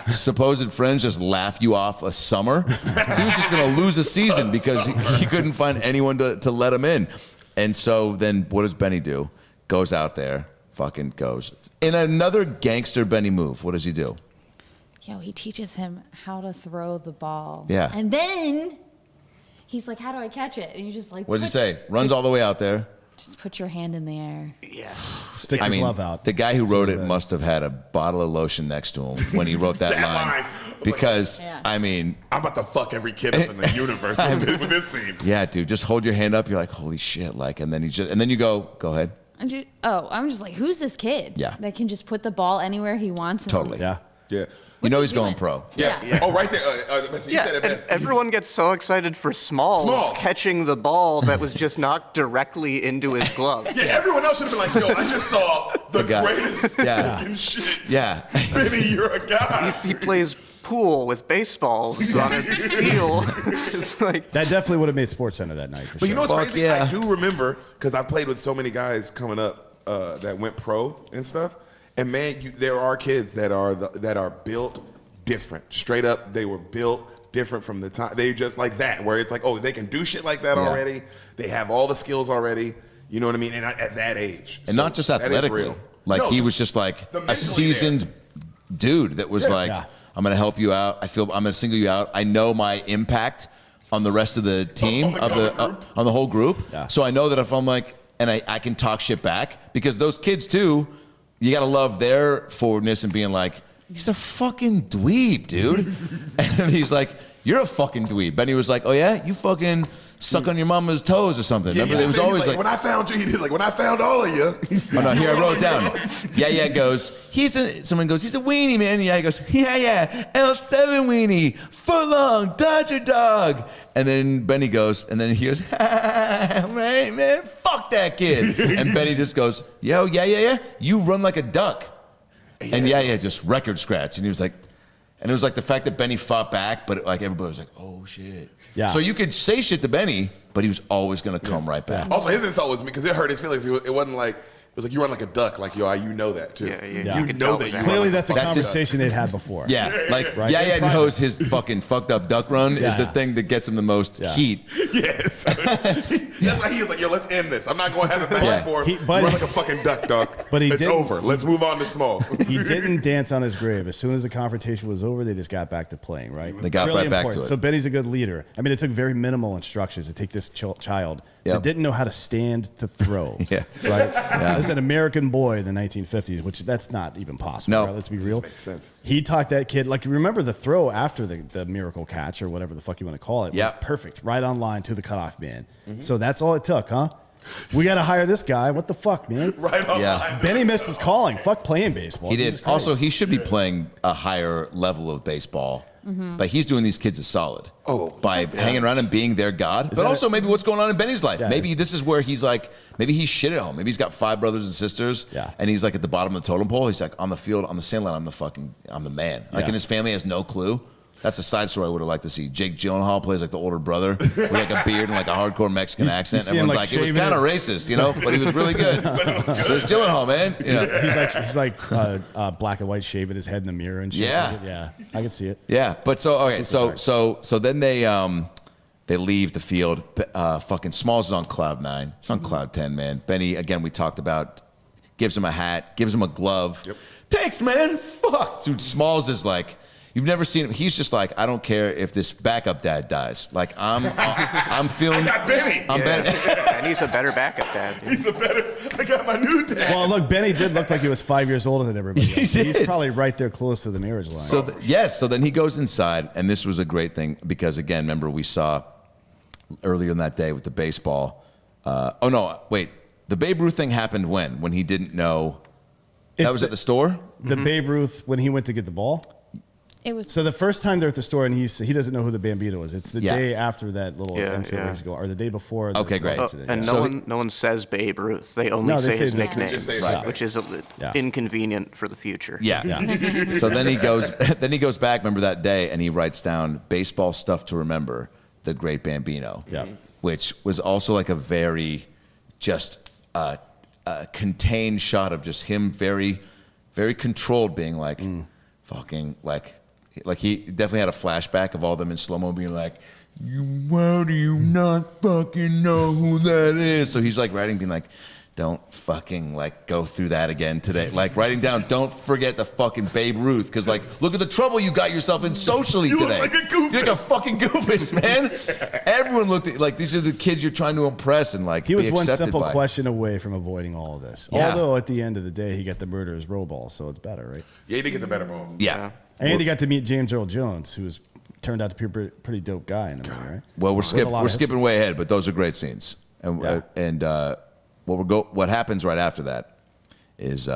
supposed friends just laugh you off a summer? He was just going to lose a season because he couldn't find anyone to let him in. And so then what does Benny do? Goes out there, fucking goes. In another gangster Benny move, what does he do? Yo, he teaches him how to throw the ball. Yeah. And then he's like, how do I catch it? And you just like, What does he say? Runs all the way out there. Just put your hand in the air. Yeah. stick I your mean, glove out. the guy who wrote it must have had a bottle of lotion next to him when he wrote that, That line. line. Because, Yeah. I mean, I'm about to fuck every kid up in the universe with this scene. yeah, dude, just hold your hand up. You're like, holy shit. Like, and then you go ahead. And I'm just like, who's this kid? Yeah. That can just put the ball anywhere he wants. And Totally. Yeah. Yeah. You know What's he's he going doing? pro. Yeah. Oh, right there. You said it and best. everyone gets so excited for Smalls catching the ball that was just knocked directly into his glove. Yeah, everyone else should have been like, yo, I just saw the guy. greatest Yeah. fucking shit. Yeah. Benny, you're a guy. He plays pool with baseballs on a field. It's like, That definitely would have made SportsCenter that night. For But you know sure. what's Fuck crazy? yeah. I do remember, because I played with so many guys coming up that went pro and stuff. And man, there are kids that are built different. Straight up, they were built different from the time. They just like that, where it's like, oh, they can do shit like that already. They have all the skills already. You know what I mean? And at that age. And not just athletically. Like he was just like a seasoned dude that was like, I'm going to help you out. I'm going to single you out. I know my impact on the rest of the team, on the whole group. Yeah. So I know that if I'm like, and I can talk shit back, because those kids too, you got to love their forwardness and being like, he's a fucking dweeb, dude. And he's like, you're a fucking dweeb. Benny was like, oh yeah? You fucking suck on your mama's toes or something. Yeah, Remember, it was always like, when I found you, he did like, when I found all of you. oh no, here I wrote it down. Yeah goes, someone goes, he's a weenie, man. Yeah, he goes, yeah, L7 weenie, foot long, Dodger dog. And then Benny goes, and then he goes, right, man, fuck that kid. And Benny just goes, yo, yeah, you run like a duck. And just record scratch. And he was like, and it was like the fact that Benny fought back, but like everybody was like, oh shit. Yeah. So you could say shit to Benny, but he was always gonna come right back. Also, his insult was because it hurt his feelings. It wasn't like, it was like, you run like a duck. Like, yo, you know that too. Yeah. You could know tell that it you was Clearly, run that's a like conversation they'd had before. Yeah, like Right? Yaya In private. knows his fucking fucked up duck run is the Yeah. thing that gets him the most heat. Yes. That's why he was like, yo, let's end this. I'm not going to have it back Yeah. and forth. But- You run like a fucking duck. But he it's didn't- over. Let's move on to Smalls. He didn't dance on his grave. As soon as the confrontation was over, they just got back to playing, right? They got right back to it. So Benny's a good leader. I mean, it took very minimal instructions to take this child Yep. that didn't know how to stand to throw, Yeah. right? As an American boy in the 1950s, which that's not even possible, No. right? Let's be real. Makes sense. He taught that kid, like, remember the throw after the miracle catch or whatever the fuck you want to call it, Yep. was perfect, right on line to the cutoff man. So that's all it took, huh? We got to hire this guy. What the fuck, man? Right on Yeah. line. Benny missed his calling. Fuck playing baseball. He Jesus did. Christ. Also, he should be playing a higher level of baseball. But he's doing these kids a solid. By hanging around and being their god. But that also maybe what's going on in Benny's life. Yeah. Maybe this is where he's like, maybe he's shit at home. Maybe he's got 5 brothers and sisters. Yeah. And he's like at the bottom of the totem pole. He's like on the field, on the Sandlot, I'm the man. Like, Yeah. and his family has no clue. That's a side story I would have liked to see. Jake Gyllenhaal plays like the older brother with like a beard and like a hardcore Mexican accent. see him, Everyone's like, like, it was shaving kind of it. racist, you know, but he was really good. There's Gyllenhaal, man. You know. He's like black and white, shaving his head in the mirror and shit. Yeah. Yeah, I can see it. Yeah, but so okay, Super so then they leave the field. Fucking Smalls is on cloud 9. It's on cloud 10, man. Benny, again, we talked about, gives him a hat, gives him a glove. Yep. Thanks, man. Fuck, dude. Smalls is like, you've never seen him. He's just like, I don't care if this backup dad dies. Like I'm feeling. I got Benny. I'm Benny. and he's a better backup dad. He's a better. I got my new dad. Well, look, Benny did look like he was 5 years older than everybody He else. He's did. probably right there close to the marriage line. So so then he goes inside, and this was a great thing because again, remember we saw earlier in that day with the baseball. Oh no, wait, the Babe Ruth thing happened when he didn't know. That It's was at the store. the Babe Ruth when he went to get the ball. It was So the first time they're at the store and he doesn't know who the Bambino is. It's the Yeah. day after that little incident ago, or the day before. The Okay, great. incident, And yeah. no one says Babe Ruth. They only No, they say say his the- nickname, They just say his nickname. which is inconvenient for the future. Yeah. So then he goes back. Remember that day, and he writes down baseball stuff to remember. The Great Bambino. Yeah. Which was also like a very just contained shot of just him very, very controlled, being like, fucking like he definitely had a flashback of all them in slow mo being like, why do you not fucking know who that is? So he's like writing, being like, don't fucking like go through that again today. Like writing down, don't forget the fucking Babe Ruth, because like look at the trouble you got yourself in socially You look today. like a goofus. You're like a fucking goofus, man. Everyone looked at like these are the kids you're trying to impress and like He was be one accepted simple by. question away from avoiding all of this. Yeah. Although at the end of the day, he got the murderer's roll ball, so it's better, right? Yeah, he did get the better ball. Yeah. And he got to meet James Earl Jones, who's turned out to be a pretty dope guy in the movie, right? Well, we're With a lot of skipping way ahead, but those are great scenes. And Yeah. what happens right after that is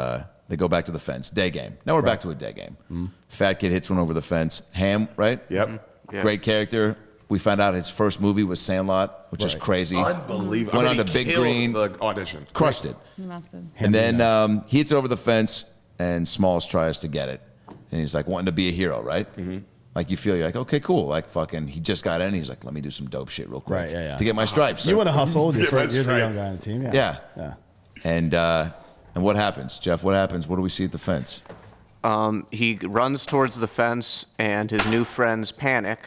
They go back to the fence. Day game. Now we're back to a day game. Fat kid hits one over the fence. Ham, right? Yep. Yeah. Great character. We found out his first movie was Sandlot, which is crazy. Unbelievable. Went I mean, on to he Big killed Green. the audition. Crushed it. You must have. And then he hits it over the fence, and Smalls tries to get it. And he's like wanting to be a hero, right? Like you feel, you're like, okay, cool. Like fucking, he just got in. He's like, let me do some dope shit real quick to get my stripes. You want to hustle. You're my the young stripes. guy on the team. Yeah. Yeah. And what happens, Jeff? What happens? What do we see at the fence? He runs towards the fence, and his new friends panic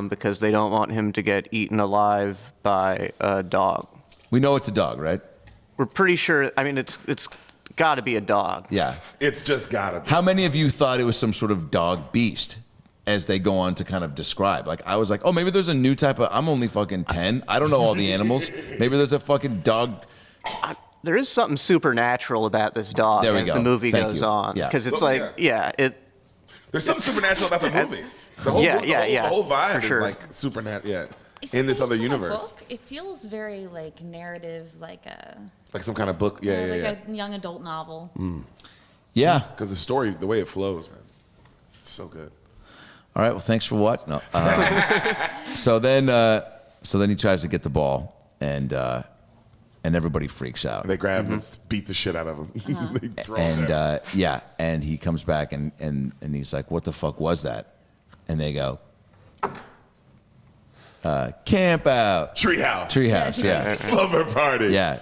because they don't want him to get eaten alive by a dog. We know it's a dog, right? We're pretty sure. I mean, it's got to be a dog. Yeah. It's just gotta be. How many of you thought it was some sort of dog beast as they go on to kind of describe? Like, I was like, oh, maybe there's a new type of, I'm only fucking 10. I don't know all the animals. Maybe there's a fucking dog. There is something supernatural about this dog There we as go. the movie Thank goes you. on. Yeah. Because it's Oh, like, it. There's something supernatural about the movie. The whole, Yeah, the yeah, whole, yeah, the whole vibe for is sure. like supernatural. Yeah, Is it in this based other on a universe, book? It feels very like narrative, like a like some kind of book. Yeah, yeah, like yeah. a young adult novel. Yeah. Because the story, the way it flows, man, it's so good. All right. Well, thanks for what? No. So then he tries to get the ball, and everybody freaks out. They grab him, beat the shit out of him. They throw him there. And and he comes back and he's like, "What the fuck was that?" And they go, "Camp out, Treehouse. treehouse." Yeah, Slumber party. yeah.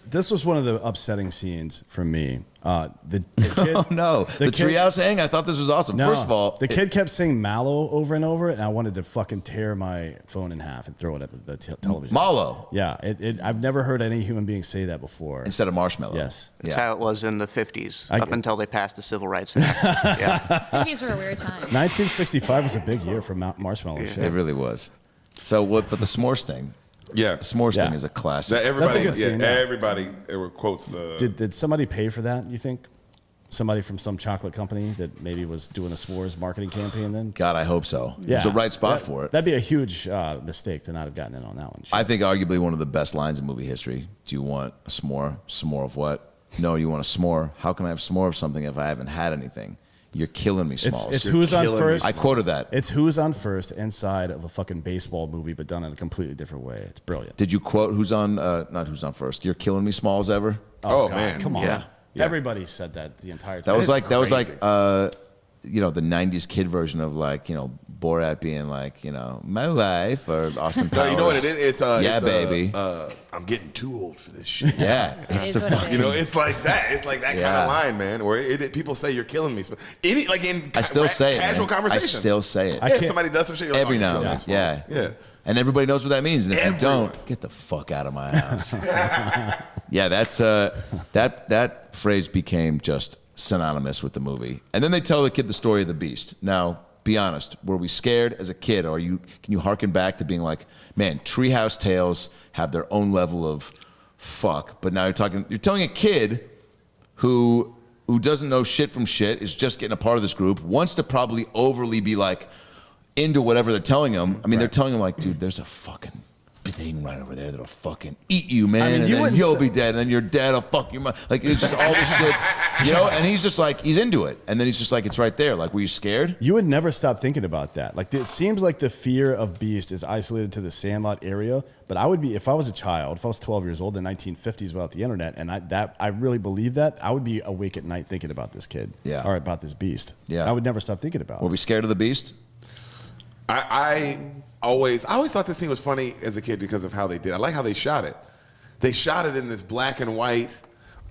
This was one of the upsetting scenes for me. The kid, Oh no, the kid- treehouse hang. I thought this was awesome. No, First of all, the kid kept saying mallow over and over, and I wanted to fucking tear my phone in half and throw it at the television. mallow Yeah, I've never heard any human being say that before. instead of marshmallow. Yes. That's Yeah. how it was in the 50s, I- up until they passed the Civil Rights Act. Yeah. These were a weird time. 1965 was a big year for marshmallow shit. It really was. So what? But the s'mores thing. Yeah. The s'mores Yeah. thing is a classic. That everybody, good scene, yeah. everybody quotes the. Did somebody pay for that, you think? Somebody from some chocolate company that maybe was doing a s'mores marketing campaign then? God, I hope so. There's a right spot for it. That'd be a huge mistake to not have gotten in on that one. I think arguably one of the best lines in movie history. Do you want a s'more? S'more of what? No, you want a s'more? How can I have s'more of something if I haven't had anything? You're killing me, Smalls. It's who's on killing me. first. I quoted that. It's who's on first inside of a fucking baseball movie, but done in a completely different way. It's brilliant. Did you quote who's on? Not who's on first. You're killing me, Smalls. Ever? Oh, God, man. come on! Yeah. Yeah. Everybody said that the entire time. That was That's like crazy. the '90s kid version of Borat being like my wife or Austin Powers. No, you know what it is? It's Yeah, baby. I'm getting too old for this shit. Yeah, It it's is the what it fucking. You know, it's like that. It's like that kind Yeah. of line, man. Where people say you're killing me. Any like in I still say it. casual man. conversation. I still say it. I Yeah, if can't- somebody does some shit, you're like, Every oh, now you're and killing then. me, Yeah. Smalls. And everybody knows what that means. And if Everyone. you don't, get the fuck out of my house. Yeah, that's that phrase became just synonymous with the movie. And then they tell the kid the story of the beast. Now, be honest, were we scared as a kid, or can you harken back to being like, man, treehouse tales have their own level of fuck, but now you're telling a kid who doesn't know shit from shit, is just getting a part of this group, wants to probably overly be like into whatever they're telling him. I mean, they're telling him like, dude, there's a fucking thing right over there that'll fucking eat you, man. I mean, and you then wouldn't you'll st- be dead, and then your dad will fuck your mom. Like, it's just all this shit, And he's just like, he's into it. And then he's just like, it's right there. Like, were you scared? You would never stop thinking about that. Like, it seems like the fear of Beast is isolated to the Sandlot area. But I would be, if I was a child, if I was 12 years old in the 1950s without the internet, and I really believe that, I would be awake at night thinking about this kid. Yeah. Or about this Beast. Yeah. I would never stop thinking about Were it. we scared of the beast? I always thought this scene was funny as a kid because of how they did. I like how they shot it. They shot it in this black and white,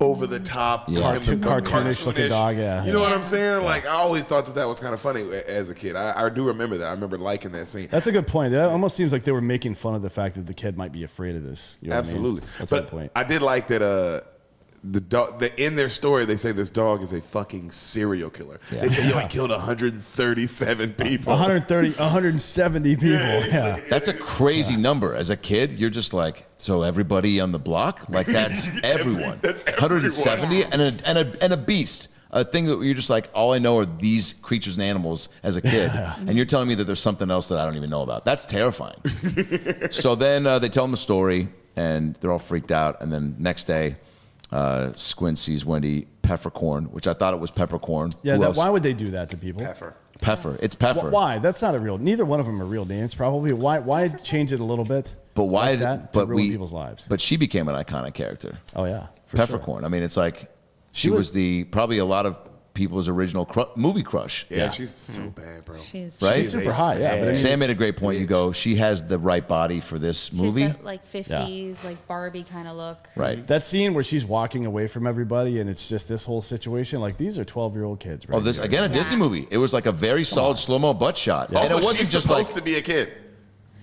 over the top, Yeah. Cartoonish looking dog, yeah. You know what I'm saying? Like, I always thought that was kind of funny as a kid. I do remember that. I remember liking that scene. That's a good point. It almost seems like they were making fun of the fact that the kid might be afraid of this. You know what I mean? Absolutely. That's but a good point. I did like that the dog, in their story, they say this dog is a fucking serial killer. Yeah. They say, yo, he killed 137 people. 170 people. Yeah. That's a crazy number. As a kid, you're just like, so everybody on the block? Like, that's everyone. That's everyone. 170 and a beast. A thing that you're just like, all I know are these creatures and animals as a kid. And you're telling me that there's something else that I don't even know about. That's terrifying. So then they tell them a story, and they're all freaked out. And then next day, Squint sees Wendy Peppercorn, which I thought it was Peppercorn. Yeah, Who else? why would they do that to people? Peffer. It's Peffer. Why? That's not a real. Neither one of them are real names, probably. Why change it a little bit? But why? Like that to ruin people's lives? But she became an iconic character. Oh yeah, for Peppercorn. sure. I mean, it's like she was probably a lot of people's original movie crush. Yeah, she's so bad, bro. Right? She's super hot. Yeah, but I mean, Sam made a great point. You go, she has the right body for this movie. She's that, like 50s, like Barbie kind of look. Right. that scene where she's walking away from everybody and it's just this whole situation. Like these are 12-year-old kids. Right Oh, this here. again a Disney movie. It was like a very solid slow-mo butt shot. And Also, it wasn't she's just supposed like to be a kid.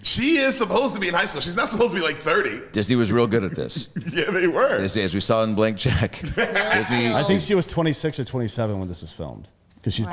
She is supposed to be in high school. She's not supposed to be like 30. Disney was real good at this. Yeah, they were. Disney, as we saw in Blank Check. Disney. I think she was 26 or 27 when this was filmed because she's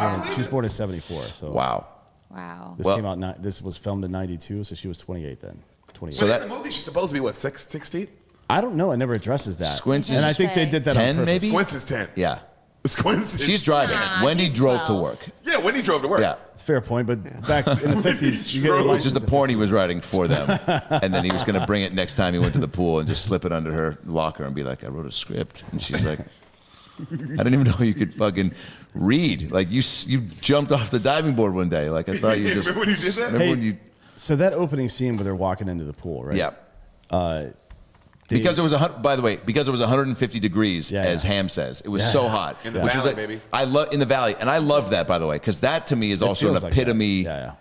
born in 74. So Wow. Wow. this Well- came out. This was filmed in 92, so she was 28 then. 28. So that- in the movie, she's supposed to be what, 16? I don't know. It never addresses that. Squints and is I think they did that 10 on purpose. maybe? Squints is 10. Yeah. Squints is She's driving. Nah, Wendy he's drove to 12. work. Yeah, Wendy drove to work. Yeah. It's a fair point, but back in the 50s, you get your Which is the license at porn he was writing for them. And then he was going to bring it next time he went to the pool and just slip it under her locker and be like, I wrote a script. And she's like, I didn't even know you could fucking read. Like, you jumped off the diving board one day. Like, I thought you just. Remember when you did that? Remember Hey, when you. So that opening scene where they're walking into the pool, right? Yeah. Because it was by the way, because it was 150 degrees, Yeah, as yeah. Ham says, it was so hot. In the which was valley, like, baby. I love in the valley, and I love that, by the way, because that to me is also an feels like that. epitome. Yeah,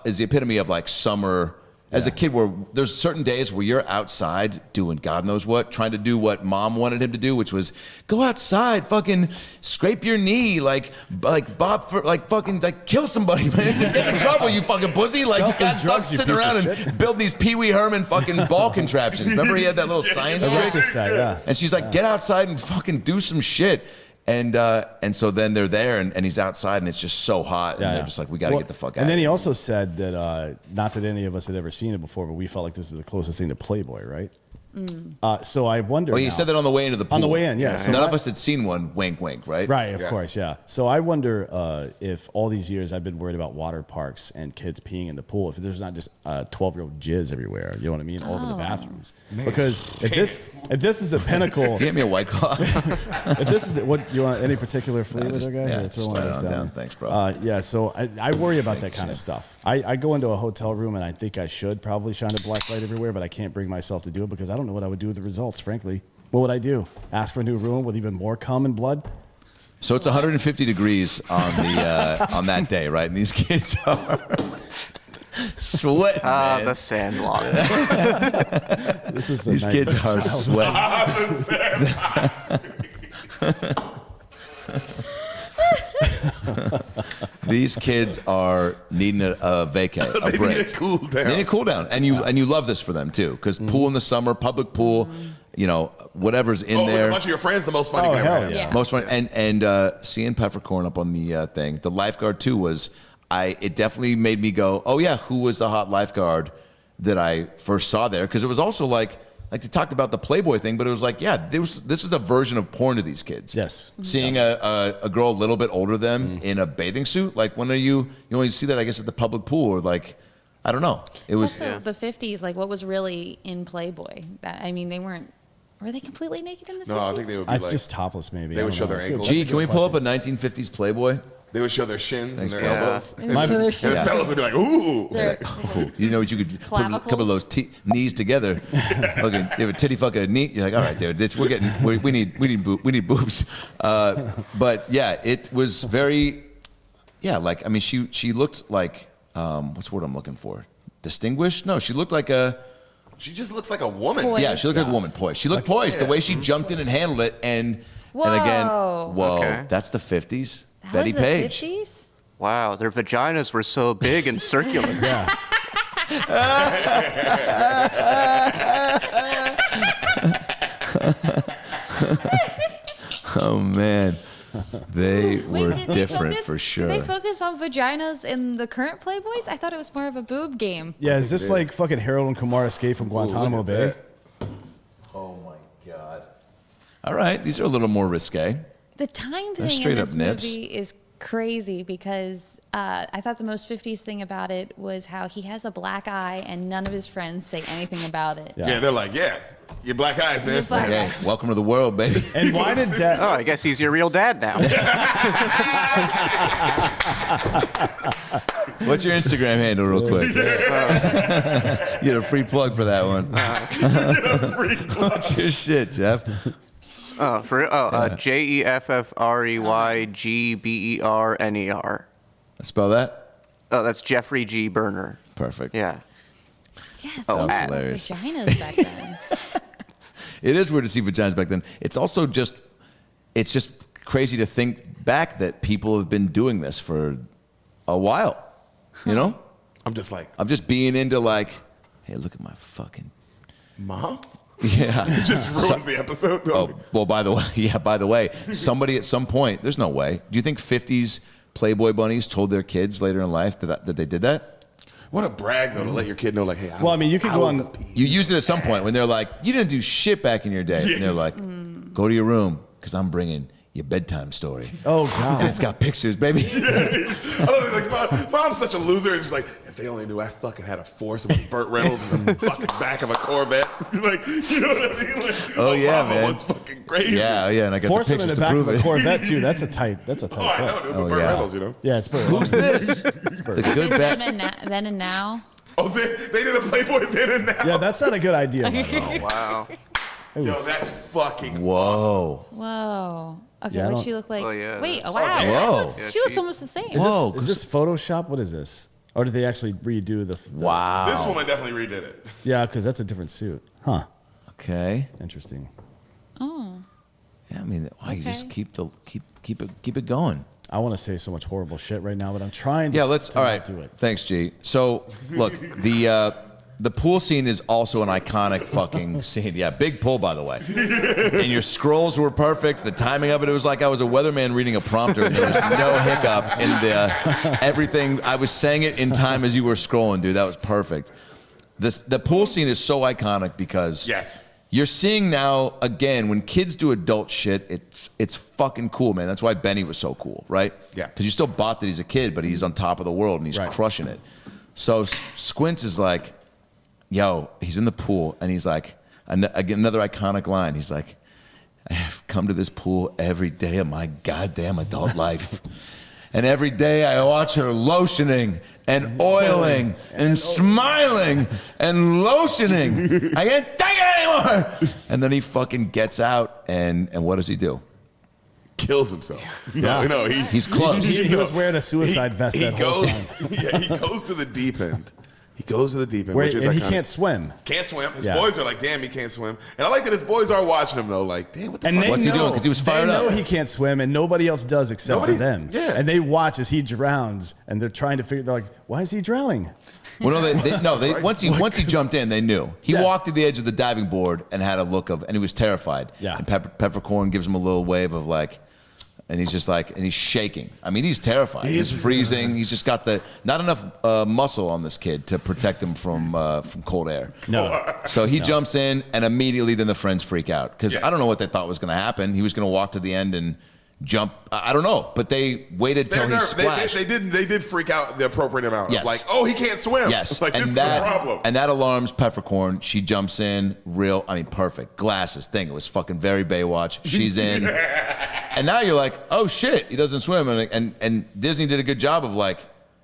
Is the epitome of like summer. As a kid, where there's certain days where you're outside doing God knows what, trying to do what mom wanted him to do, which was go outside, fucking scrape your knee, like Bob, for like fucking like kill somebody, man, get in trouble, you fucking pussy, like Sell you some got stuff drugs, you sitting piece of around and shit. build these Pee Wee Herman fucking ball contraptions. Remember he had that little science trick? Electric side, yeah. And she's like, get outside and fucking do some shit. And so then they're there, and he's outside, and it's just so hot, and they're just like, we got to get the fuck out. And then of he here. also said that, not that any of us had ever seen it before, but we felt like this is the closest thing to Playboy, right? So I wonder. Oh, you now- said that on the way into the pool. On the way in, yeah. So None my- of us had seen one. Wink, wink. Right. Right, of Yeah. course, yeah. So I wonder if all these years I've been worried about water parks and kids peeing in the pool, if there's not just 12-year-old jizz everywhere, you know what I mean, all over the bathrooms. Because if this is a pinnacle, Get me a White Claw. if this is what you want, any particular flavor, just- there, guy? yeah, Here, just throw one of slide those it on down. down. Thanks, bro. Yeah, so I worry about that kind of stuff. I go into a hotel room and I think I should probably shine a black light everywhere, but I can't bring myself to do it because I don't know what I would do with the results, frankly. What would I do? Ask for a new room with even more cum and blood? So it's 150 degrees on the on that day, right? And these kids are sweating. man. The Sandlot. This is a These kids nightmare. are sweating. These kids are needing a vacay, a They break. need to cool down. They need to cool down, and you love this for them too, because pool in the summer, public pool, you know, whatever's in With a there. bunch of your friends, the most fun you Oh, can ever hell have. yeah. Most fun, and seeing Peppercorn up on the thing, the lifeguard too was, it definitely made me go, oh yeah, who was the hot lifeguard that I first saw there? Because it was also like they talked about the Playboy thing, but it was like, yeah, this is a version of porn to these kids. Yes. Seeing a girl a little bit older than them in a bathing suit, like when are you only see that I guess at the public pool or like, I don't know. It It's was also the 50s, like what was really in Playboy. That I mean, were they completely naked in the 50s? No, I think they would be like, Just topless, maybe. They I would don't show know. their That's good. ankles. Gee, That's a can we good pull up a question. 1950s Playboy? they would show their shins and their bro. elbows. And so And there's- the Yeah. fellas would be like, ooh. They're- You know what? You could put a couple of Clavicles? those knees together. Okay, you have a titty fuck a knee. You're like, all right, dude, we need boobs. But yeah, it was very, yeah. Like I mean, she looked like what's the word I'm looking for? Distinguished? No, she looked like a. She just looks like a woman. Poised. Yeah, she looked like a woman poised. She looked poised the way she jumped in and handled it, and again, Whoa. whoa, Okay. that's the 50s. That Betty was the Page. 50s? Wow, their vaginas were so big and circular. Yeah. Oh man, they Wait, were did they different focus, for sure. Did they focus on vaginas in the current Playboys? I thought it was more of a boob game. Yeah, is this like fucking Harold and Kumar escape from Guantanamo look at Bay? that. Oh my god. All right, these are a little more risque. The time They're thing in straight this up nips. movie is crazy because I thought the most 50s thing about it was how he has a black eye and none of his friends say anything about it. Yeah, they're like, yeah, your black eyes, man. Your black Hey, eye. welcome to the world, baby. And why did Dad? Oh, I guess he's your real dad now. What's your Instagram handle, real quick? You get a free plug for that one. What's your shit, Jeff? JeffreyGberner. Spell that. Oh, that's Jeffrey G. Berner. Perfect. Yeah. Yeah, it's Oh, all that's about hilarious. vaginas back then. It is weird to see vaginas back then. It's also just crazy to think back that people have been doing this for a while. You know? I'm just like, I'm just being into like, hey, look at my fucking. Mom? Yeah. It just ruins the episode. Oh, well, by the way, somebody at some point, there's no way. Do you think 50s Playboy bunnies told their kids later in life that they did that? What a brag, though, to let your kid know, like, hey, Well, I mean, you could go on. You use it at some point when they're like, you didn't do shit back in your day. And they're like, go to your room because I'm bringing your bedtime story. Oh And God. it's got pictures, baby. I love it. Like, mom's such a loser. And she's like, if they only knew I fucking had a foursome with Burt Reynolds in the fucking back of a Corvette. Like, you know what I mean? Like, Oh, yeah, Mama man. was fucking crazy. Yeah, and I got Force the him in pictures the to back of prove a it. Corvette too. That's a tight. That's a tight. Oh, I clip. know, dude. Oh, Burt yeah. Reynolds, you know? Yeah, it's Burt. Who's this? It's Burt. The good then, bet. then and now. Oh, they did a Playboy then and now. Yeah, that's not a good idea. by the way. Wow. Yo, that's fucking Whoa. Whoa. Okay, Yeah, I what'd don't- she look like? Oh, yeah, Wait, that's- oh, wow. Whoa. That looks, she looks almost the same. Whoa. Is this Photoshop? What is this? Or did they actually redo the? Wow. This woman definitely redid it. Yeah, because that's a different suit. Huh. Okay. Interesting. Oh. Yeah, I mean, why you just Okay. keep it going. I want to say so much horrible shit right now, but I'm trying to. Yeah, let's. to All not right. do it. Thanks, G. So, look, the pool scene is also an iconic fucking scene. Yeah, big pull, by the way. And your scrolls were perfect. The timing of it was like I was a weatherman reading a prompter. There was no hiccup in everything. I was saying it in time as you were scrolling, dude. That was perfect. The pool scene is so iconic because Yes. you're seeing now again when kids do adult shit. It's fucking cool, man. That's why Benny was so cool, right? Yeah. Because you still bought that he's a kid, but he's on top of the world and he's Right. crushing it. So Squints is like, yo, he's in the pool and he's like, another iconic line. He's like, I have come to this pool every day of my goddamn adult life. And every day I watch her lotioning and oiling and smiling and lotioning. I can't take it anymore. And then he fucking gets out and what does he do? Kills himself. Yeah. No, He's close. He was wearing a suicide vest that whole goes, time. Yeah, he goes to the deep end. He goes to the deep end, Where, which is and he iconic. can't swim. Can't swim. His Yeah. boys are like, damn, he can't swim. And I like that his boys are watching him though, like, damn, what the And fuck? they What's he know, doing? 'Cause he was fired they know up. he can't swim, and nobody else does except Nobody- for them. yeah. And they watch as he drowns, and they're trying to figure. They're like, "Why is he drowning?" Well, no, once he jumped in, they knew. He Yeah. walked to the edge of the diving board and had a look of, and he was terrified. Yeah. And Peppercorn gives him a little wave of like, and he's just like, and he's shaking. I mean, he's terrified. He's freezing. He's just got not enough muscle on this kid to protect him from cold air. No. So he jumps in, and immediately then the friends freak out because Yeah. I don't know what they thought was going to happen. He was going to walk to the end and jump. I don't know, but they waited till he splashed. They did freak out the appropriate amount. Yes. Of like, oh, he can't swim. Yes, Like, and this is that the problem. and that alarms Peppercorn. She jumps in, perfect. Glasses thing. It was fucking very Baywatch. She's in, and now you're like, oh shit, he doesn't swim, and Disney did a good job of like,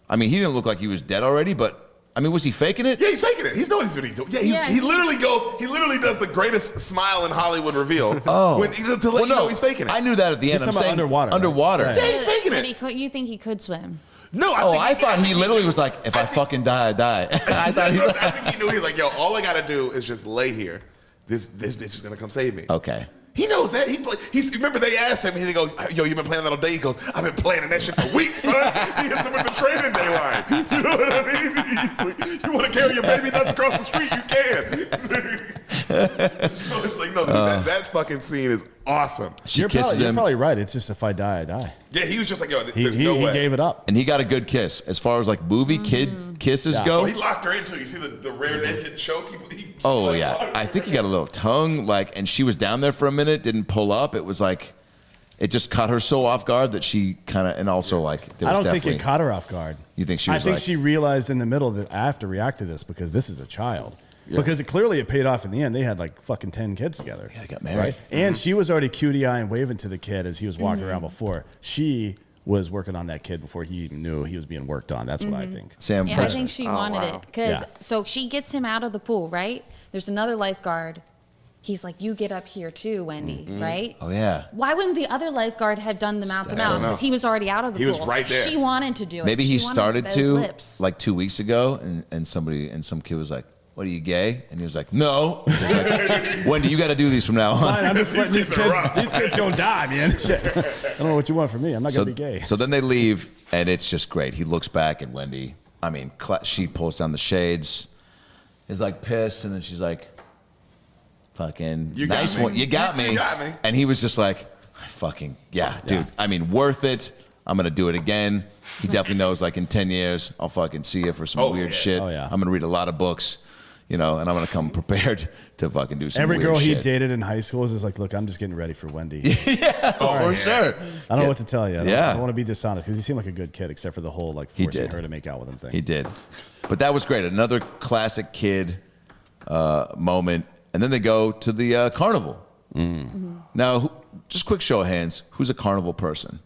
I mean, he didn't look like he was dead already, but I mean, was he faking it? Yeah, he's faking it. He's knowing he's doing. Yeah, Yeah, he literally does the greatest smile in Hollywood reveal. Oh. To let you know he's faking it. I knew that at the end. He's I'm talking about saying underwater, right? Underwater. Right. Yeah, he's faking But it. you think he could swim? No, I thought he literally was like, if I fucking die, I die. I thought he. I think he knew. He's like, yo, all I gotta do is just lay here. This bitch is gonna come save me. Okay. He knows that. Remember they asked him. He goes, "Yo, you been playing that all day?" He goes, "I've been planning that shit for weeks, son." He hits him with the training day line. You know what I mean? He's like, "You want to carry your baby nuts across the street? You can." So it's like, no, that fucking scene is awesome. She You're kisses him. probably right. It's just if I die, I die. Yeah, he was just like, "Yo, He, there's he, no he way." gave it up. And he got a good kiss. As far as like movie kid kisses Yeah. go. Oh, he locked her into it. You see the rare naked choke? Oh like, yeah, locked I her think he in. got a little tongue, like, and she was down there for a minute, didn't pull up. It was like, it just caught her so off guard that she kind of, and also like, there I was don't think definitely- it caught her off guard. You think she was I think like- she realized in the middle that I have to react to this because this is a child. Because it paid off in the end. They had like fucking 10 kids together. Yeah, they got married. And she was already cutie eye and waving to the kid as he was walking around before. She was working on that kid before he even knew he was being worked on. That's what I think. Sam, Yeah, I think she wanted wow. it because Yeah. so she gets him out of the pool, right? There's another lifeguard. He's like, "You get up here too, Wendy," right? oh yeah. Why wouldn't the other lifeguard have done the mouth to don't mouth? know. Because he was already out of the He pool. was right there. She wanted to do it. Maybe he She wanted started those to lips. like 2 weeks ago, and some kid was like, "What are you gay?" And he was like, "No." He was like, Wendy, you got to do these from now on. Fine, I'm just letting These these kids are kids. rough. These kids gonna die, man. Shit. I don't know what you want from me. I'm not So, gonna be gay. so then they leave, and it's just great. He looks back at Wendy. I mean, she pulls down the shades, is like pissed, and then she's like, "Fucking You got nice me. one, you got me." You got me. And he was just like, "Fucking yeah, dude. I mean, worth it. I'm gonna do it again." He definitely knows. Like in 10 years, I'll fucking see you for some weird yeah. shit. Oh, yeah. I'm gonna read a lot of books, and I'm gonna come prepared to fucking do some Every weird girl he shit. dated in high school is just like, look, I'm just getting ready for Wendy. For sure. I don't know what to tell you. I Yeah. don't want to be dishonest because he seemed like a good kid, except for the whole like forcing did. her to make out with him thing. He did. But that was great. Another classic kid moment. And then they go to the carnival. Now, just quick show of hands. Who's a carnival person?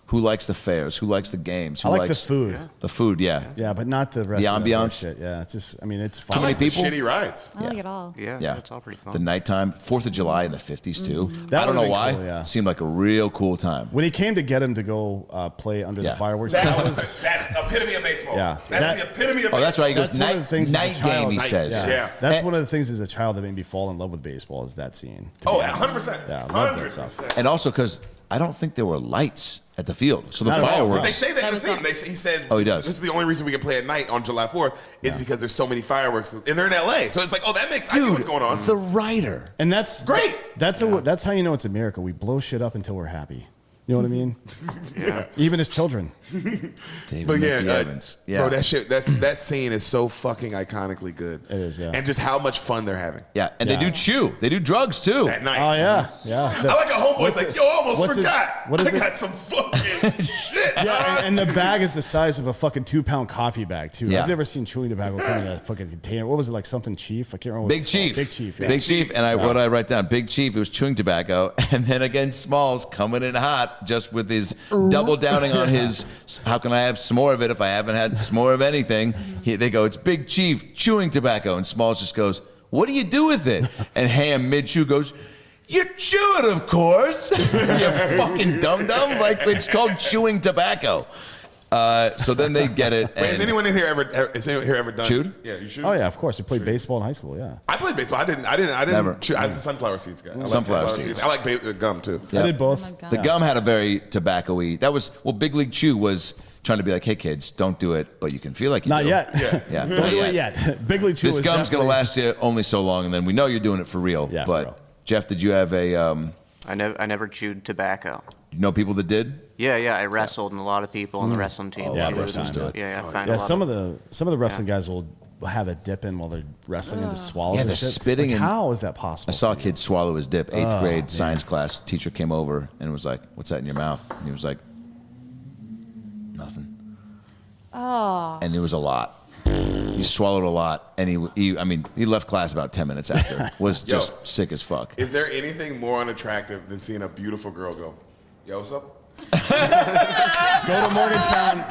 Who likes the fairs? Who likes the games? Who I like the likes food. The food, yeah. Yeah, but not the rest The of that ambiance? shit. Yeah, it's just, I mean, it's fine. Too many Like the people? shitty rides. I like it all. Yeah, Yeah. it's all pretty fun. The nighttime, 4th of July in the 50s, too. That I don't know would've been why. cool, yeah. It seemed like a real cool time. When he came to get him to go play under Yeah. the fireworks, That that was was. that's epitome of baseball. Yeah. That's That- the epitome of baseball. Oh, that's right. He goes, That's one of the things as a night child- game, he Night- says. Yeah. That's And- one of the things as a child that made me fall in love with baseball is that scene. to Oh, be honest. 100%. Yeah, I love that stuff. 100%. And also because I don't think there were lights at the field. So the Not at all. fireworks. They say that in the was scene. fun. He says, Oh, he does. This is the only reason we can play at night on July 4th is because there's so many fireworks, and they're in LA. So it's like, oh, that makes. I see what's going on. The writer. And that's Great. That's how you know it's America. We blow shit up until we're happy. You know what I mean? Yeah. Even as children. David But yeah, Mickey Evans. Yeah. bro, that scene is so fucking iconically good. It is, yeah. And just how much fun they're having Yeah, and Yeah. they do chew. They do drugs too. at night. Oh yeah, yeah. I like a homeboy's What's like, it- yo, I almost what's it- forgot. what is I it? got some fucking shit. Yeah, dog. and the bag is the size of a fucking 2-pound coffee bag too. Yeah. I've never seen chewing tobacco come in a fucking container. What was it like? Something Chief? I can't remember. What Big it's called. Chief. Big Chief. Yeah. Big Chief. And what I write down, Big Chief, it was chewing tobacco. And then again, Smalls coming in hot just with his double downing on his, how can I have some more of it if I haven't had some more of anything? They go, it's Big Chief chewing tobacco. And Smalls just goes, what do you do with it? And Ham mid-chew goes, you chew it, of course. You fucking dum-dum. Like, it's called chewing tobacco. So then they get it. Wait, has and- anyone in here ever done Chewed? Yeah, you shoot. Oh yeah, of course. I played baseball in high school. Yeah. I played baseball. I didn't Never. chew. I was a sunflower seeds guy. I like Sunflower seeds. I like gum too. Yeah. I did both. Oh my God. The gum had a very tobacco-y. That was, well, Big League Chew was trying to be like, hey, kids, don't do it, but you can feel like you Not do. yet. Yeah. Don't do it yet. Big League Chew. This is gum's going to definitely- last you only so long, and then we know you're doing it for real. Yeah, for but, real. Jeff, did you have a, I never chewed tobacco. you know people that did? Yeah, I wrestled, and a lot of people on the wrestling team. Oh, Yeah, chewed. wrestlers do it. Yeah, I find Yeah, a lot some of of the wrestling guys will have a dip in while they're wrestling and just swallow. Yeah, the they're shit. spitting Like, and- how is that possible? I saw a kid swallow his dip, 8th grade science class. Teacher came over and was like, what's that in your mouth? And he was like, nothing. Oh. And it was a lot. He swallowed a lot, and he left class about 10 minutes after. Was Yo. just sick as fuck. Is there anything more unattractive than seeing a beautiful girl go, yo, what's up?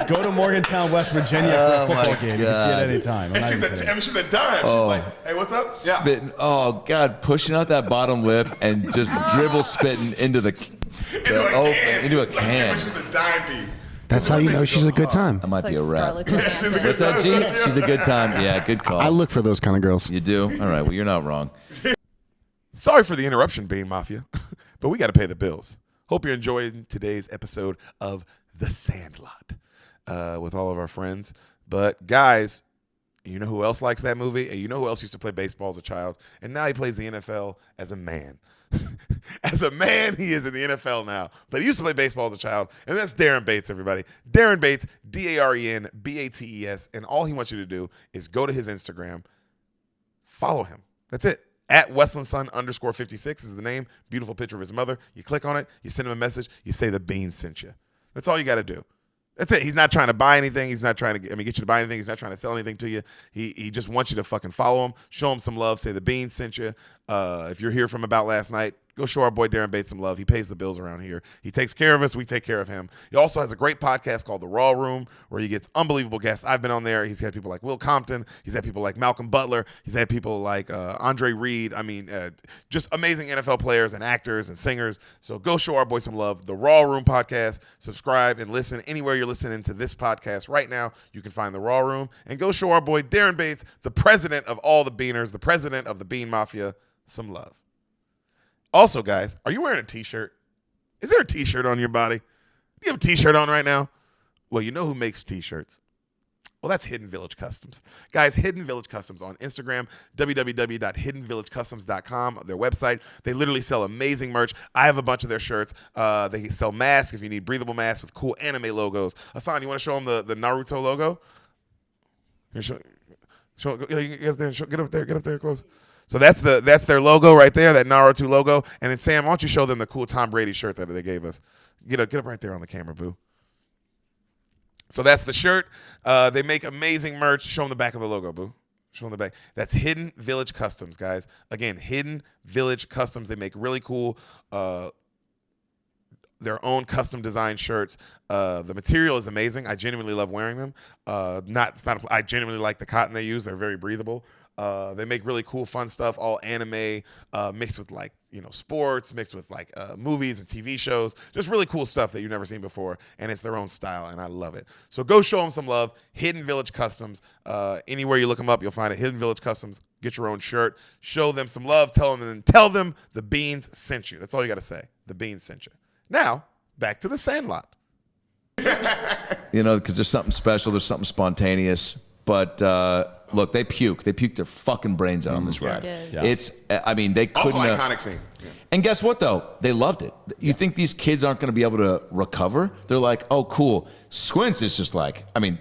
Go to Morgantown, West Virginia for a Oh, football my game. You can see it God. anytime. I'm And not she's even kidding. she's a dime. She's like, hey, what's up? Yeah. Spitting, oh God, pushing out that bottom lip and just dribble spitting into the Into a open- can. into a It's like, can. yeah, but she's a dime piece. That's how you know she's a good time. That might It's be like a wrap. Scarlett She's a Johansson. good What's that, G? She's a good time. Yeah, good call. I look for those kind of girls. You do? All right. Well, you're not wrong. Sorry for the interruption, Bean Mafia, but we got to pay the bills. Hope you're enjoying today's episode of The Sandlot with all of our friends. But guys, you know who else likes that movie? And you know who else used to play baseball as a child? And now he plays the NFL as a man. As a man, he is in the NFL now. But he used to play baseball as a child. And that's Darren Bates, everybody. Darren Bates, DarenBates. And all he wants you to do is go to his Instagram, follow him. That's it. At WestlandSon_56 is the name. Beautiful picture of his mother. You click on it. You send him a message. You say the Beans sent you. That's all you got to do. That's it. He's not trying to buy anything. He's not trying to get you to buy anything. He's not trying to sell anything to you. He just wants you to fucking follow him, show him some love, say the Beans sent you. If you're here from About Last Night, go show our boy Darren Bates some love. He pays the bills around here. He takes care of us. We take care of him. He also has a great podcast called The Raw Room where he gets unbelievable guests. I've been on there. He's had people like Will Compton. He's had people like Malcolm Butler. He's had people like Andre Reed. I mean, just amazing NFL players and actors and singers. So go show our boy some love. The Raw Room podcast. Subscribe and listen anywhere you're listening to this podcast right now. You can find The Raw Room. And go show our boy Darren Bates, the president of all the Beaners, the president of the Bean Mafia, some love. Also, guys, are you wearing a T-shirt? Is there a T-shirt on your body? Do you have a T-shirt on right now? Well, you know who makes T-shirts. Well, that's Hidden Village Customs. Guys, Hidden Village Customs on Instagram, www.hiddenvillagecustoms.com, their website. They literally sell amazing merch. I have a bunch of their shirts. They sell masks if you need breathable masks with cool anime logos. Hassan, you want to show them the Naruto logo? Here, get up there, get up there close. So that's their logo right there, that Naruto logo. And then Sam, why don't you show them the cool Tom Brady shirt that they gave us? Get up right there on the camera, boo. So that's the shirt. They make amazing merch. Show them the back of the logo, boo. Show them the back. That's Hidden Village Customs, guys. Again, Hidden Village Customs. They make really cool their own custom design shirts. The material is amazing. I genuinely love wearing them. I genuinely like the cotton they use. They're very breathable. They make really cool, fun stuff, all anime, mixed with sports, mixed with movies and TV shows. Just really cool stuff that you've never seen before, and it's their own style, and I love it. So go show them some love. Hidden Village Customs. Anywhere you look them up, you'll find it. Hidden Village Customs. Get your own shirt. Show them some love. Tell them the Beans sent you. That's all you got to say. The Beans sent you. Now back to the Sandlot. Because there's something special. There's something spontaneous. But look, they puked. They puked their fucking brains out on this ride. did. Yeah. They couldn't. Also iconic scene. Yeah. And guess what, though? They loved it. You think these kids aren't going to be able to recover? They're like, oh, cool. Squints is just even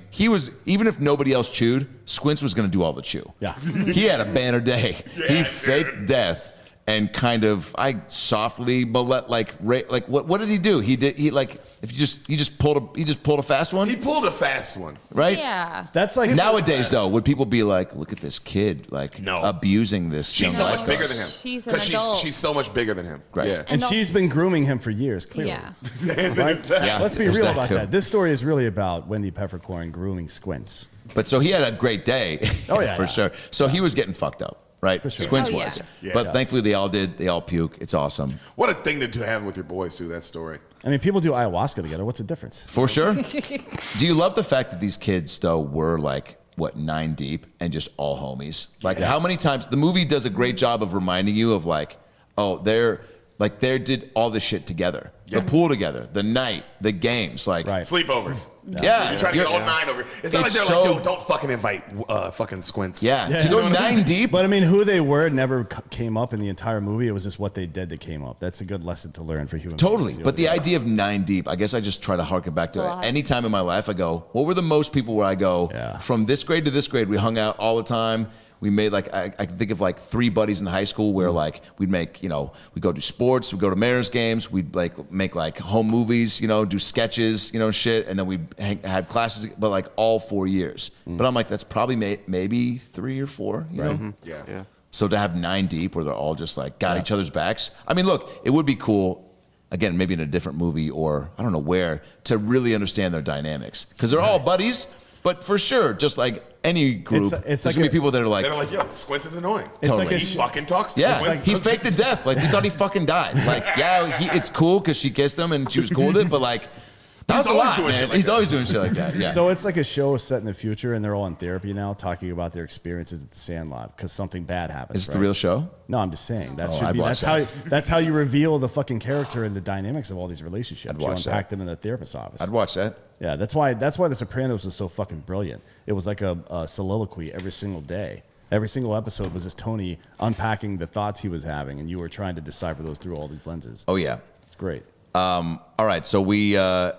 if nobody else chewed, Squints was going to do all the chew. Yeah. He had a banner day. He faked death and kind of, softly, what did he do? He just pulled a fast one? He pulled a fast one. Right? Yeah. That's like Nowadays, though, would people be like, look at this kid, No. abusing this She's so young much life? bigger than him. She's an 'Cause adult. She's so much bigger than him. Right. Yeah. And she's been grooming him for years, clearly. Yeah. Right? Yeah, Let's be there's real that about too. that. This story is really about Wendy Peppercorn grooming Squints. But so he had a great day. Oh, yeah, for yeah. sure. So he was getting fucked up, right? For sure. Squints Oh, yeah. was. Yeah. But Yeah. thankfully they all did. They all puke. It's awesome. What a thing to have with your boys, too, that story. I mean, people do ayahuasca together. What's the difference? For sure. Do you love the fact that these kids, though, were 9 deep and just all homies? How many times the movie does a great job of reminding you of they did all this shit together. The pool together, the night, the games, Right. Sleepovers. Yeah. You're trying to get all 9 over. It's not like they're so- yo, don't fucking invite fucking Squints. Yeah. Yeah. To go 9 deep. But I mean, who they were never came up in the entire movie. It was just what they did that came up. That's a good lesson to learn for human Totally. beings. But the idea of 9 deep, I guess I just try to harken back to it. Any time in my life, I go, what were the most people where I go, Yeah. from this grade to this grade, we hung out all the time. We made I can think of 3 buddies in high school where we'd make, we go do sports, we go to Mariners games, we'd make home movies, do sketches, shit. And then we had classes, but all 4 years. But I'm that's probably maybe 3 or 4, you know? Mm-hmm. Yeah. So to have 9 deep where they're all just got each other's backs. I mean, look, it would be cool, again, maybe in a different movie or I don't know where, to really understand their dynamics. Because they're all buddies, but for sure, just like any group, It's there's like going to be a- people that are They're like, yo, Squints is annoying. It's Totally. like a He fucking talks to yeah, Squints. he faked to death. We thought he fucking died. It's cool because she kissed him and she was cool with it, but that was a always lot, doing man. shit like He's that. always doing shit like that. Yeah. So it's like a show set in the future, and they're all in therapy now, talking about their experiences at the Sandlot because something bad happens. is this the real show? No, I'm just saying that Oh, should I'd be. watch That's how you reveal the fucking character and the dynamics of all these relationships. I'd You watch unpack that. them in the therapist's office. I'd watch that. Yeah, that's why The Sopranos was so fucking brilliant. It was like a soliloquy every single day. Every single episode was just Tony unpacking the thoughts he was having, and you were trying to decipher those through all these lenses. Oh, yeah. It's great. All right, so we go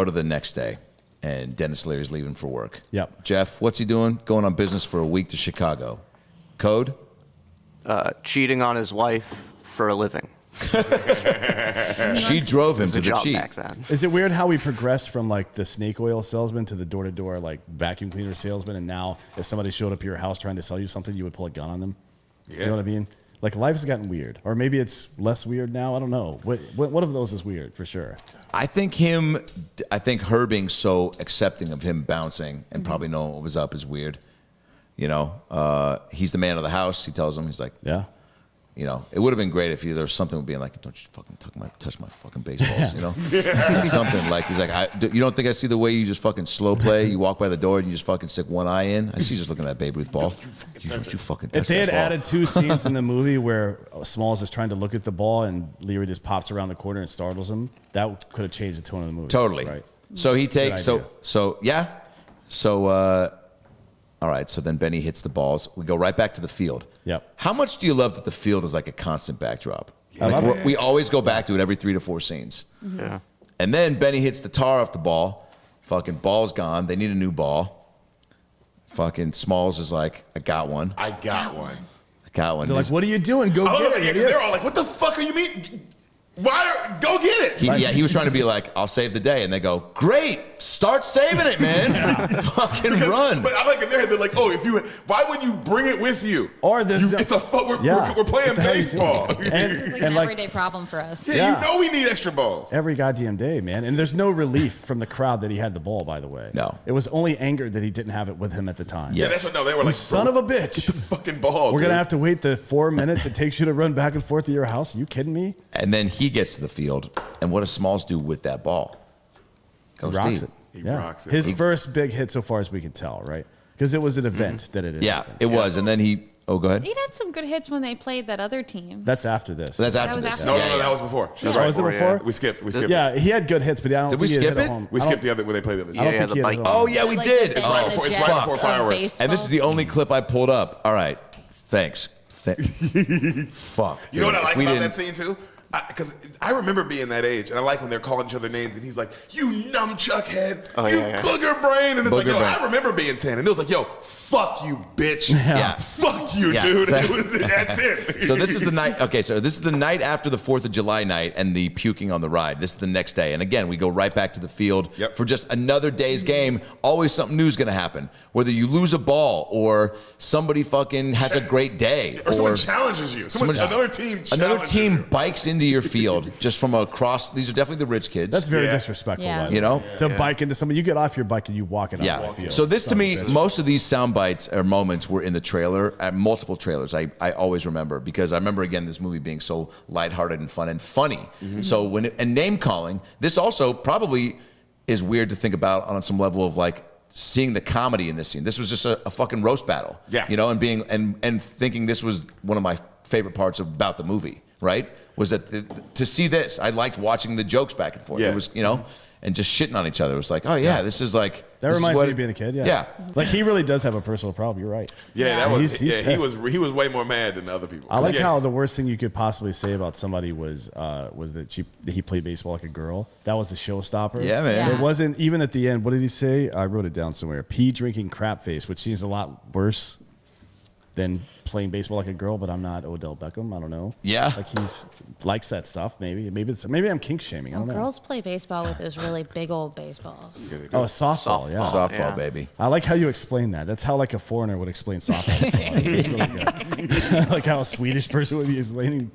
to the next day, and Dennis Leary's leaving for work. Yep. Jeff, what's he doing? Going on business for a week to Chicago. Code? cheating on his wife for a living. She drove him It was to a the job cheat. back then. Is it weird how we progressed from like the snake oil salesman to the door-to-door like vacuum cleaner salesman, and now if somebody showed up at your house trying to sell you something, you would pull a gun on them? Yeah. You know what I mean? Like life has gotten weird, or maybe it's less weird now. I don't know. What of those is weird for sure? I think her being so accepting of him bouncing and probably knowing what was up is weird. You know, he's the man of the house. He tells him, he's like, Yeah. you know, it would have been great if there was something being like, don't you fucking touch my fucking baseballs, you know? Like something like, he's like, you don't think I see the way you just fucking slow play? You walk by the door and you just fucking stick one eye in? I see you just looking at that Babe Ruth ball. Don't you fucking touch If they had that ball. added 2 scenes in the movie where Smalls is trying to look at the ball and Leary just pops around the corner and startles him, that could have changed the tone of the movie. Totally. Right. So he takes, idea. all right, so then Benny hits the balls. We go right back to the field. Yep. How much do you love that the field is like a constant backdrop? I Like love it. we always go back to it every 3 to 4 scenes. Yeah. And then Benny hits the tar off the ball. Fucking ball's gone. They need a new ball. Fucking Smalls is like, I got one. I got one. I got one. They're like, what are you doing? Go Oh, get yeah, it, 'cause idiot. they're all like, what the fuck are you mean? Go get it. He was trying to be like, I'll save the day. And they go, great, start saving it, man. Fucking run. But I like in their head, they're like, oh, why wouldn't you bring it with you? Or there's it's a fuck. We're playing What the hell you baseball. doing? This is like an And, like, everyday problem for us. Yeah, Yeah. you know we need extra balls. Every goddamn day, man. And there's no relief from the crowd that he had the ball, by the way. No. It was only anger that he didn't have it with him at the time. Yeah. Yeah, that's what. No, they were like, Son of a bitch. get the fucking ball. We're dude. going to have to wait the 4 minutes it takes you to run back and forth to your house. Are you kidding me? And then he gets to the field. And what does Smalls do with that ball? Goes Rocks deep. it. He Yeah. rocks it. His first big hit so far as we can tell, right? Because it was an event that it is. Yeah, it was. And then go ahead. He'd had some good hits when they played that other team. That's after this. That's after was this. after No, Yeah, no, yeah. that was before. She was Oh, right. was it before? We skipped. We skipped. Yeah, he had good hits, but I don't Did think we he skip hit a it? home. We I don't- skipped the other when they played the other. I don't Yeah, think yeah, he the hit a bike. home. Oh, yeah, we Like did. the Oh, Ben and it's Jets right before of fireworks. baseball. And this is the only clip I pulled up. All right. Thanks. Fuck. You know what I dude. like If we about didn't- that scene too? Because I remember being that age, and I like when they're calling each other names, and he's like, "You numchuck head, Oh, you yeah, yeah. booger brain," and it's like, Booger "Yo, brain. I remember being 10," and it was like, "Yo, fuck you, bitch, Yeah. fuck you, Yeah, dude." exactly. That's it. So this is the night. Okay, so this is the night after the 4th of July night and the puking on the ride. This is the next day, and again we go right back to the field Yep. for just another day's game. Always something new is going to happen. Whether you lose a ball or somebody fucking has a great day, or someone challenges you. Another team. Challenges you. bikes into your field just from across. These are definitely the rich kids. That's very Yeah. disrespectful. Yeah. by the You know? way. To bike into somebody, you get off your bike and you walk it Yeah. out the field. So this to Son of me, a bitch. most of these sound bites or moments were in the trailer, at multiple trailers. I always remember because I remember again this movie being so lighthearted and fun and funny. So and name calling, this also probably is weird to think about on some level of like seeing the comedy in this scene. This was just a fucking roast battle. Yeah. You know, and being and thinking this was one of my favorite parts about the movie, right? Was that to see this. I liked watching the jokes back and forth. Yeah. It was, you know, and just shitting on each other. It was like, oh yeah, this is like That this is reminds what- me of being a kid. Yeah. Yeah. Like he really does have a personal problem. You're right. Yeah, that Yeah. was. He's He was way more mad than the other people. I like Yeah. how the worst thing you could possibly say about somebody was that he played baseball like a girl. That was the showstopper. Yeah, man. Yeah. It wasn't even at the end. What did he say? I wrote it down somewhere. Pee drinking crap face, which seems a lot worse than playing baseball like a girl. But I'm not Odell Beckham. I don't know. Yeah. like he's likes that stuff. Maybe I'm kink shaming. I Well, don't know. girls play baseball with those really big old baseballs. Oh, softball. Yeah. Softball, Yeah. baby. I like how you explain that. That's how like a foreigner would explain softball. It's really good. Like how a Swedish person would be explaining.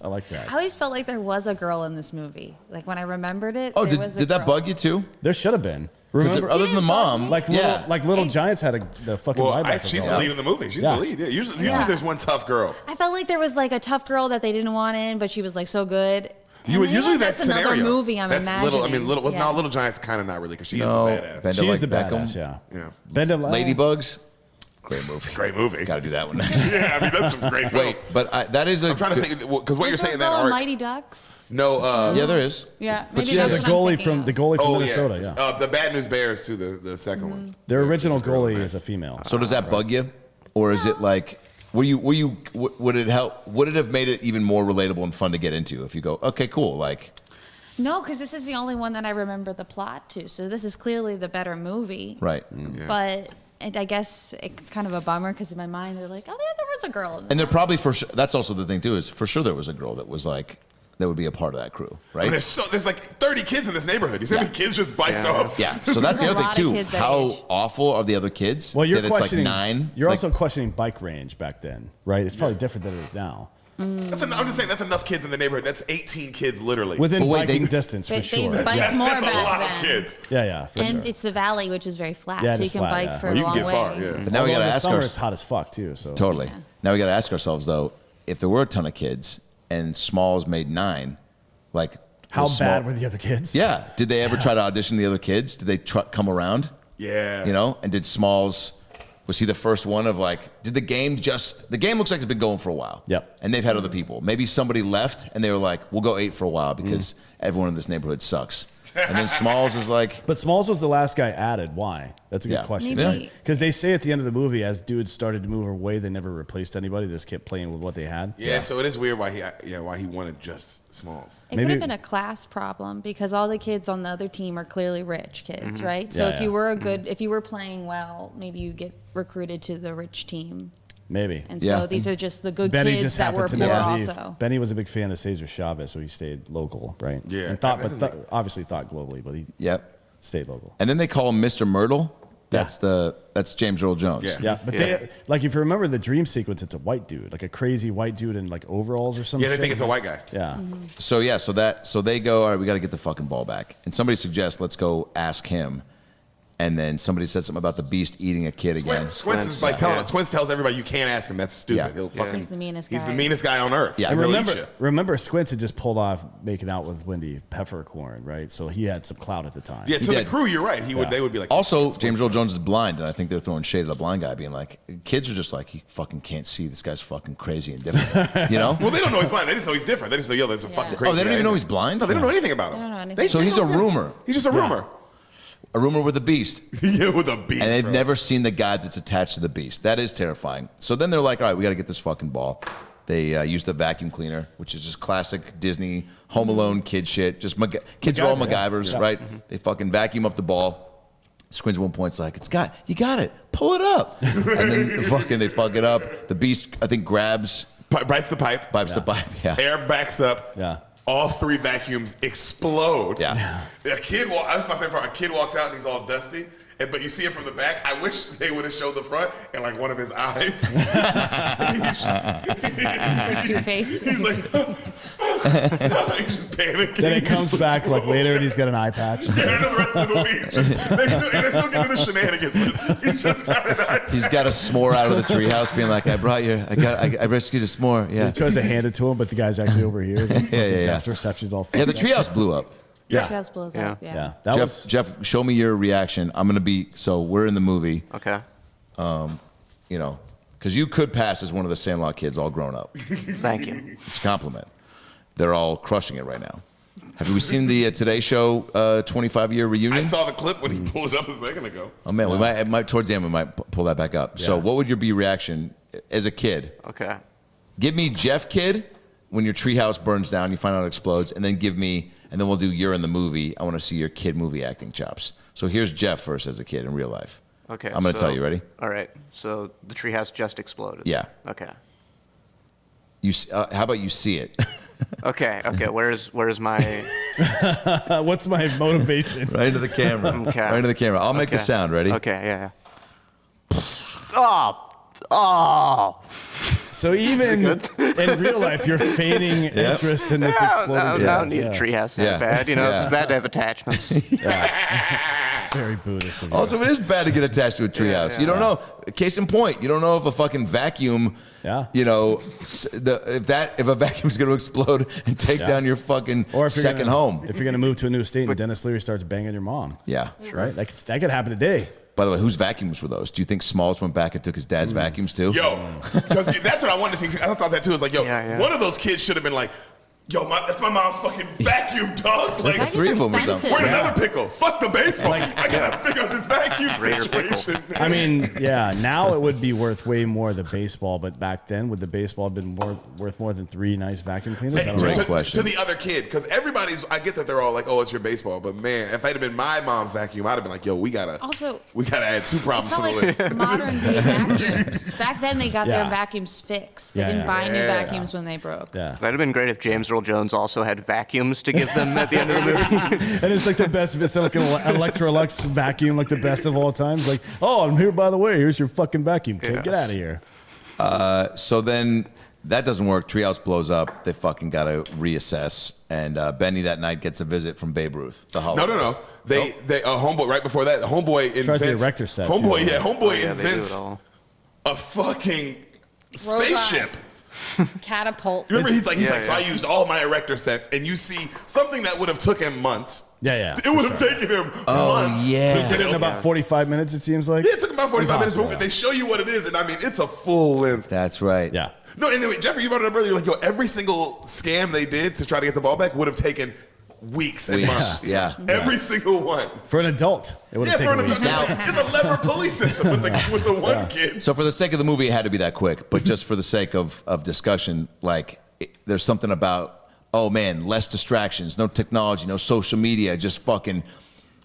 I like that. I always felt like there was a girl in this movie. Like when I remembered it, Oh, there was a did that girl. bug you too? There should have been. 'Cause Remember, other than the Didn't bug mom, me. like yeah. Little Giants had the fucking Well, linebacker. she's girl. the lead in the movie. She's Yeah. the lead. Yeah. Usually Yeah. there's one tough girl. I felt like there was like a tough girl that they didn't want in, but she was like so good. And You would maybe usually that that's scenario. another movie I'm that's imagining. little. I mean, little. Well, Yeah. no, Little Giant's kind of not really because she's No, the badass. Ben- She's like the Beckham. badass, yeah. Yeah. Bend him, Ladybugs, great movie. Great movie. Got to do that one next. Yeah, I mean that's just great. Film. Wait, but that is a. I'm trying to good- think because what you're Was there saying a that girl in art. Mighty Ducks. No. Yeah, there is. Yeah, But maybe yeah, the that's what I'm goalie thinking from of. Minnesota. Yeah. Yeah, The Bad News Bears too. The second one. their original There's a girl in goalie that. is a female. So does that bug you, or is it like? Would it help? Would it have made it even more relatable and fun to get into if you go, okay, cool, like, No, because this is the only one that I remember the plot to. So this is clearly the better movie. right? Yeah. But and I guess it's kind of a bummer because in my mind they're like, oh, there was a girl. And they're probably for sure. That's also the thing too. Is for sure there was a girl that was like that would be a part of that crew, right? There's like 30 kids in this neighborhood. You see how many kids just biked off? Yeah. So that's the A other lot thing of too. kids that How age. awful are the other kids? Well, you're that it's questioning like 9. You're Like, also questioning bike range back then, right? It's probably different than it is now. I'm just saying that's enough kids in the neighborhood. That's 18 kids literally. Within But wait, biking they- distance, for They sure. biked that's more a back lot then. of kids. Yeah, for And sure. it's the valley, which is very flat, Yeah, it so you is can flat, bike yeah. for Well, a you long can get way. far, yeah. But now we Although got to in the ask summer, ourselves. it's hot as fuck too. So Totally. Now we got to ask ourselves though, if there were a ton of kids and Smalls made 9, like how was bad Small- were the other kids? Yeah. Did they ever try to audition the other kids? Did they come around? Yeah. You know? And did Smalls? Was he the first one of like? Did the game the game looks like it's been going for a while. Yep. And they've had other people. Maybe somebody left and they were like, we'll go 8 for a while because everyone in this neighborhood sucks. And then Smalls is like, But Smalls was the last guy added. Why? That's a good Yeah. question. Maybe- Because they say at the end of the movie, as dudes started to move away, they never replaced anybody. They just kept playing with what they had. Yeah, so it is weird why he wanted just Smalls. It Maybe- could have been a class problem because all the kids on the other team are clearly rich kids, right? So Yeah, if you yeah. were if you were playing well, maybe you get recruited to the rich team. Maybe. And Yeah. so these are just the good Benny kids just that were happened to poor never leave. also. Benny was a big fan of Cesar Chavez, so he stayed local, right? Yeah. And thought, That but obviously thought globally, but he yep. stayed local. And then they call him Mr. Myrtle. That's James Earl Jones. Yeah. Yeah, but they like if you remember the dream sequence, it's a white dude, like a crazy white dude in like overalls or something. Yeah, they think it's a white guy. Yeah, So they go, all right, we got to get the fucking ball back. And somebody suggests, let's go ask him. And then somebody said something about the beast eating a kid again. Squints is like Squints tells everybody you can't ask him. That's stupid. Yeah. He'll fucking. He's the meanest He's guy. the meanest guy on earth. Yeah. and He'll eat you. remember Squints had just pulled off making out with Wendy Peppercorn, right? So he had some clout at the time. Yeah, to the did. crew, you're right. They would be like. Also, Squints James Earl knows. Jones is blind, and I think they're throwing shade at a blind guy, being like, kids are just like, he fucking can't see. This guy's fucking crazy and different. You know? Well, they don't know he's blind. They just know he's different. They just know, yo, there's a fucking crazy. Oh, they don't guy even in know there. he's blind? No, they don't know anything about him. They don't know anything. So he's a don't- rumor. He's just a rumor. A rumor with a beast. Yeah, with a beast. And they've bro. never seen the guy that's attached to the beast. That is terrifying. So then they're like, all right, we got to get this fucking ball. They used a vacuum cleaner, which is just classic Disney Home Alone kid shit. Just kids are all MacGyver, yeah. MacGyvers, Yeah. right? They fucking vacuum up the ball. Squints at one point's like, you got it. Pull it up. And then they fuck it up. The beast, I think, grabs, Bites the pipe. the pipe. Yeah. Air backs up. Yeah. All 3 vacuums explode. Yeah. A kid that's my favorite part. A kid walks out and he's all dusty. But you see him from the back. I wish they would have showed the front and like one of his eyes. It's like Two-Face. He's like, he's just panicking. Then it comes back like later, and he's got an eye patch. And then the rest of the movie, they still get into the shenanigans. But he's just got an eye. He's got a s'more out of the treehouse, being like, I rescued a s'more. Yeah. He tries to hand it to him, but the guy's actually over here. His yeah, yeah. depth perception's all Yeah, the fucked up. treehouse blew up. Yeah. Just blows Yeah. up. Yeah. Yeah, that was Jeff, show me your reaction. I'm gonna be we're in the movie, Okay. you know, because you could pass as one of the Sandlot kids, all grown up. Thank you. It's a compliment. They're all crushing it right now. Have we seen the Today Show 25-year reunion? I saw the clip when he pulled it up a second ago. Oh man, we might towards the end we might pull that back up. So, Yeah. what would your reaction as a kid? Okay. Give me Jeff kid when your treehouse burns down, you find out it explodes, and then and then we'll do you're in the movie. I want to see your kid movie acting chops. So here's Jeff first as a kid in real life. Okay. I'm gonna tell you. Ready? All right. So the treehouse just exploded. Yeah. Okay. How about you see it? Okay. Okay. Where's my? what's my motivation? Right into the camera. Okay. Right into the camera. I'll make the Okay. sound. Ready? Okay. Yeah. Oh. Oh. So even in real life, you're feigning interest in this I exploding don't treehouse. need a treehouse that Yeah. bad. You know, Yeah. it's bad to have attachments. Very Buddhist of you. Also, it is bad to get attached to a treehouse. You don't know. Case in point, you don't know if a fucking vacuum. Yeah. You know, if a vacuum's going to explode and take down your fucking Or if you're second gonna, home. If you're going to move to a new state and Dennis Leary starts banging your mom. Yeah. Right? That could happen today. By the way, whose vacuums were those? Do you think Smalls went back and took his dad's vacuums too? Yo, because that's what I wanted to see. I thought that too. It was like, yo, Yeah, yeah. one of those kids should have been like, Yo, that's my mom's fucking vacuum, dog. Like, There's three of them or something. where'd another pickle? Fuck the baseball. I gotta figure out this vacuum situation. I mean, yeah, now it would be worth way more the baseball, but back then, would the baseball have been worth more than 3 nice vacuum cleaners? I don't Great know. question. To the other kid, because I get that they're all like, oh, it's your baseball, but man, if it had been my mom's vacuum, I'd have been like, yo, we gotta add 2 problems It's to not the list. like modern day vacuums. Back then, they got their vacuums fixed. They Yeah, didn't yeah. buy new Yeah. vacuums when they broke. Yeah. That'd have been great if James Earl Jones also had vacuums to give them at the end of the movie. And it's like the best. It's like an Electrolux vacuum, like the best of all times. Like, oh, I'm here, by the way. Here's your fucking vacuum, kid. Yes. Get out of here. So then that doesn't work. Treehouse blows up. They fucking got to reassess. And Benny that night gets a visit from Babe Ruth. The Hall. No. They homeboy right before that. Homeboy invents Tries the erector set, too. Homeboy, yeah, Oh, homeboy yeah, they do it invents all. a fucking Robot. spaceship. Catapult. Remember, he's like, Yeah, so I yeah. used all my erector sets, and you see something that would have took him months. Yeah. It would have taken him months. yeah. to Did it get in about 45 minutes, it seems like. Yeah, it took about 45 minutes, Impossible, but they show you what it is, and I mean, it's a full length. That's right. Yeah. No, and then Jeffrey, you brought it up earlier. You're like, yo, every single scam they did to try to get the ball back would have taken weeks and months. Yeah. Every single one. For an adult, it would Yeah, have for taken an weeks. adult. It's a lever pulley system with the one kid. So for the sake of the movie, it had to be that quick. But just for the sake of discussion, like there's something about, oh man, less distractions, no technology, no social media, just fucking,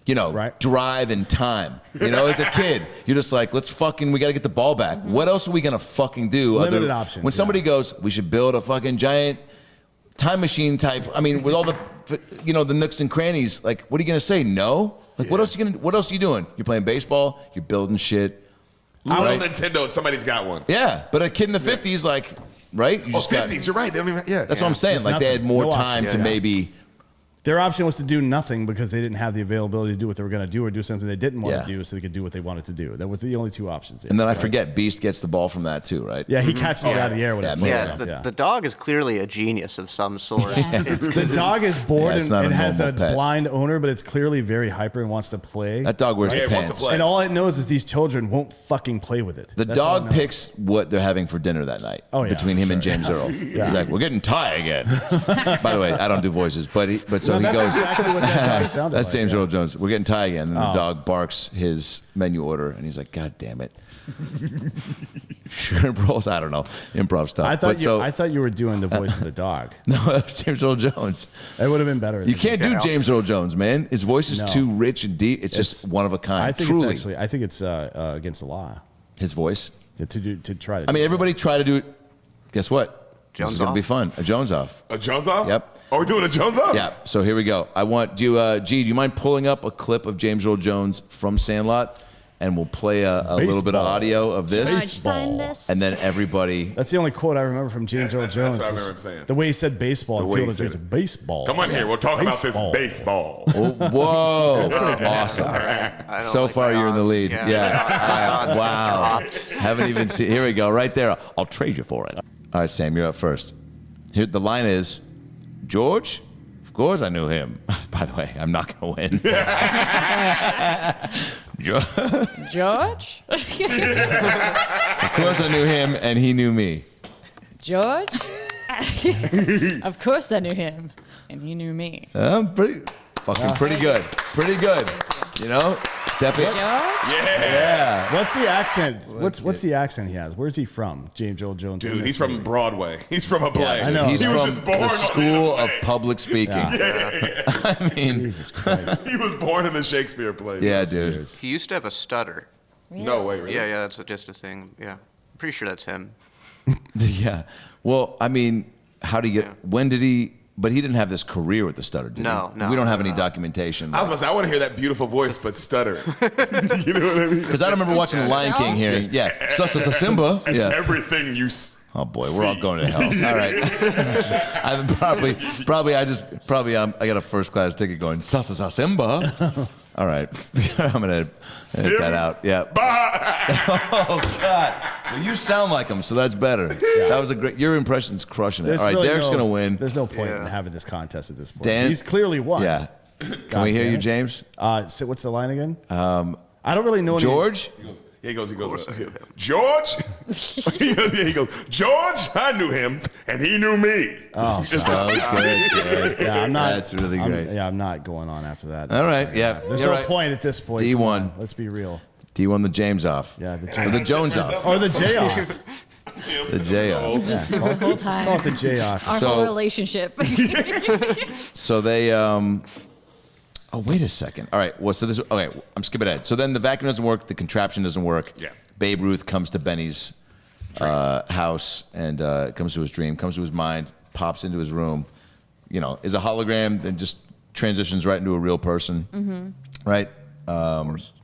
Right. drive and time. As a kid, you're just like, we got to get the ball back. What else are we gonna fucking do? Limited options, When somebody goes, we should build a fucking giant time machine type. I mean, with all the, the nooks and crannies. Like, what are you gonna say? No. Like, what else are you doing? You're playing baseball. You're building shit. Little Right. Nintendo if somebody's got one. Yeah, but a kid in the 50s, like, right? You Oh, 50s, you're right. They don't even, yeah. That's what I'm saying. There's Like, they had nothing. more No time options. to Yeah. maybe. Their option was to do nothing because they didn't have the availability to do what they were going to do or do something they didn't want Yeah. to do so they could do what they wanted to do. That were the only 2 options. And then I forget, Beast gets the ball from that too, right? Yeah, he catches it out of the air when Yeah, it floats man. up. Yeah, Yeah. the dog is clearly a genius of some sort. The dog is bored Yeah, it's and, not a and has a normal pet. blind owner, but it's clearly very hyper and wants to play. That dog wears Yeah, the it wants to pants. play. And all it knows is these children won't fucking play with it. The That's all I dog know. picks what they're having for dinner that night. Oh, yeah, between him and sure. James Earl. He's like, we're getting Thai again. By the way, I don't do voices, but so No, he that's goes. exactly what that dog sounded That's like, James yeah. Earl Jones. We're getting Thai again, and the dog barks his menu order, and he's like, God damn it. Sugar and rolls. I don't know, improv stuff. I thought you were doing the voice of the dog. No, that was James Earl Jones. It would have been better. You can't do Yeah. James Earl Jones, man. His voice is No. too rich and deep. It's just one of a kind. I think Truly, I think it's against the law his voice. to try to. I mean, do everybody try to do it. Guess what? This Jones is gonna off? be fun. A Jones off. A Jones off? Yep. Are we doing a Jones off? Yeah. So here we go. I want G. Do you mind pulling up a clip of James Earl Jones from Sandlot, and we'll play a little bit of Baseball. audio of this, George signed this. and then everybody. That's the only quote I remember from James Earl That's Jones. what I is remember him saying. The way he said baseball. The and way Field he of said Dreams. it. Baseball. Come on here. We'll talk about this baseball. Oh, whoa! Awesome. I don't So like far, my you're in the odds. lead. Yeah. Odds Wow. just dropped. Haven't even seen. Here we go. Right there. I'll trade you for it. All right, Sam. You're up first. Here, the line is, George. Of course, I knew him. By the way, I'm not going to win. George? Of course, I knew him, and he knew me. George? Of course I knew him. And he knew me. Pretty good. Pretty good. You know, definitely. George? Yeah. What's the accent? What's the accent he has? Where's he from? James Earl Jones. Dude, he's from Broadway. He's from a play. I know. He's He was from just born the on School the of Public Speaking. I mean, Jesus Christ. He was born in the Shakespeare play. yeah, dude. He used to have a stutter. No way, really? Yeah, that's just a thing. Yeah. I'm pretty sure that's him. Yeah. Well, I mean, how do you get? Yeah. When did he? But he didn't have this career with the stutter, did No, he? no, We don't have no, any no. documentation. I was about to say, I want to hear that beautiful voice, but stuttering. You know what I mean? Because I remember watching The Lion King, hearing, yeah, Simba. Yes. Everything you Oh boy, we're all going to hell. All right. I got a first class ticket going, Simba. All right. I'm going to edit that out. Yeah. Oh, God. Well, you sound like him, so that's better. That was a great, your impression's crushing it. There's All right, really Derek's going to win. There's no point in Yeah. having this contest at this point. Dan? He's clearly won. Yeah. Can we hear damn you, it. James? So what's the line again? I don't really know. George? He goes, George? he goes, George, I knew him, and he knew me. Oh, That was great. yeah, I'm not. That's really great. I'm not going on after that. All right, yeah. There's You're no right. point at this point. D1. Come on, let's be real. D won the James off. Yeah, the Or the Jones off. Or the J off. The J off. Just the whole Let's call it time. the J off. Our So- whole relationship. So they oh, wait a second. All right. Well, so this. Okay, I'm skipping ahead. So then the vacuum doesn't work. The contraption doesn't work. Yeah. Babe Ruth comes to Benny's house and comes to his dream, comes to his mind, pops into his room. You know, is a hologram, then just transitions right into a real person. Mm-hmm. Right.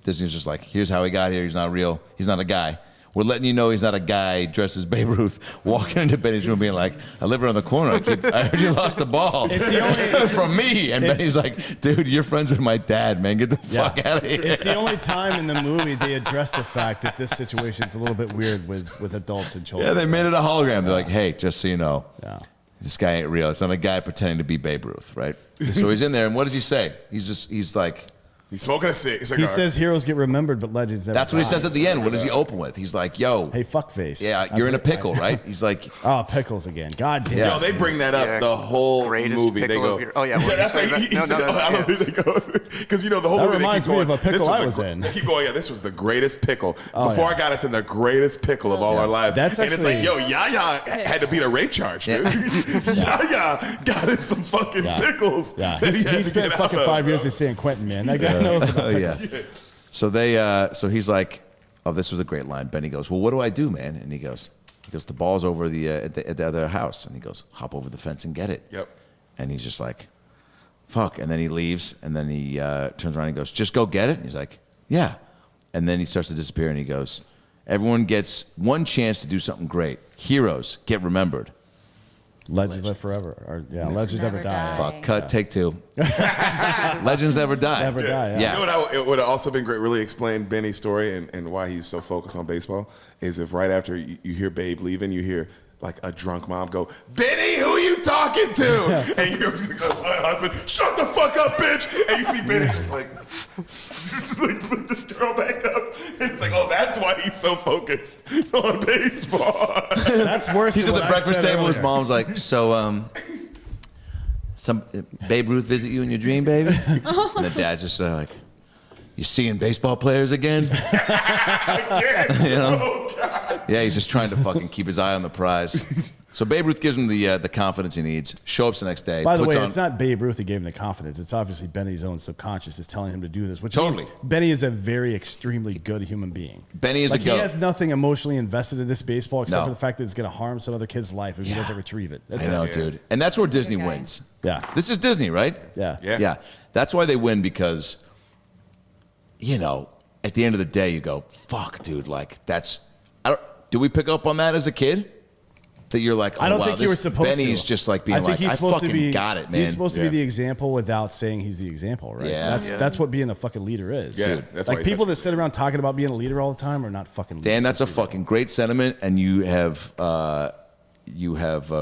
Disney's just like, here's how he got here. He's not real. He's not a guy. We're letting you know he's not a guy dressed as Babe Ruth walking into Benny's room being like, I live around the corner. I heard you lost the ball It's the only- from me. And it's- Benny's like, dude, you're friends with my dad, man. Get the fuck out of here. It's the only time in the movie they address the fact that this situation's a little bit weird with adults and children. Yeah, they made it a hologram. They're like, hey, just so you know, Yeah. this guy ain't real. It's not a guy pretending to be Babe Ruth, right? So he's in there, and what does he say? He's like, He's smoking a cigar. He says heroes get remembered, but legends never that's what he die. says at the end. What does he open with? He's like, yo, Hey, fuckface. yeah, you're in a pickle, right? He's like, Oh, pickles again. God damn. Yeah. Yo, they bring that up Yeah, the whole greatest movie. They pickle go, of your- oh, yeah, what that's did you right. say He that? said, No, I don't think they go, because you know the whole That movie. reminds they keep me going, of a pickle this was I the was gr- in. They keep going. Yeah, this was the greatest pickle. Oh, Before yeah. I got us in the greatest pickle of all our lives. That's and it's like, actually- yo, Yaya had to beat a rape charge, dude. Yaya got in some fucking Yeah. pickles. Yeah, that he had to spent get fucking out of, 5 years bro. in San Quentin, man. That guy knows about oh yes. So so he's like, oh, this was a great line. Benny goes, well, what do I do, man? And he goes, the ball's over at the other house, and he goes, hop over the fence and get it. Yep. And he's just like, fuck. And then he leaves, and then he turns around and goes, just go get it. And he's like, yeah. And then he starts to disappear, and he goes, everyone gets one chance to do something great. Heroes get remembered. Legends live forever. Or, yeah, legends never Never die. die. Fuck. Cut. Take two. Legends never die. Never die. Yeah. Yeah. You know what? It would have also been great. Really explain Benny's story and why he's so focused on baseball. Is if right after you hear Babe leaving, you hear like a drunk mom go, "Benny, who you talking to?" And you hear husband, "Shut the fuck up, bitch!" And you see Benny just put this girl back up, and it's like, oh, that's why he's so focused on baseball. That's worse. He's than at the what I breakfast said table. His earlier. mom's like, so, some Babe Ruth visit you in your dream, baby? And the dad's just like, you seeing baseball players again? Again. You know? Oh God. Yeah, he's just trying to fucking keep his eye on the prize. So Babe Ruth gives him the confidence he needs. Show up the next day. By the puts way, on, it's not Babe Ruth that gave him the confidence. It's obviously Benny's own subconscious is telling him to do this, which Totally. means Benny is a very extremely good human being. Benny is Like a he goat. has nothing emotionally invested in this baseball except No. for the fact that it's going to harm some other kid's life if he doesn't retrieve it. That's I know, it. dude. And that's where Disney Okay. wins. Yeah. This is Disney, right? Yeah. Yeah. Yeah. That's why they win because, you know, at the end of the day, you go, fuck, dude. Like, that's. Do we pick up on that as a kid? That you're like, oh, I don't wow, think you were this supposed to. Benny's just like being I think like, he's I supposed fucking to be, got it, man. He's supposed to Yeah. be the example without saying he's the example, right? Yeah. That's what being a fucking leader is. Yeah, Dude. that's why like he's people such that sit around talking about being a leader all the time are not fucking leaders. Dan, that's a fucking great sentiment, and you have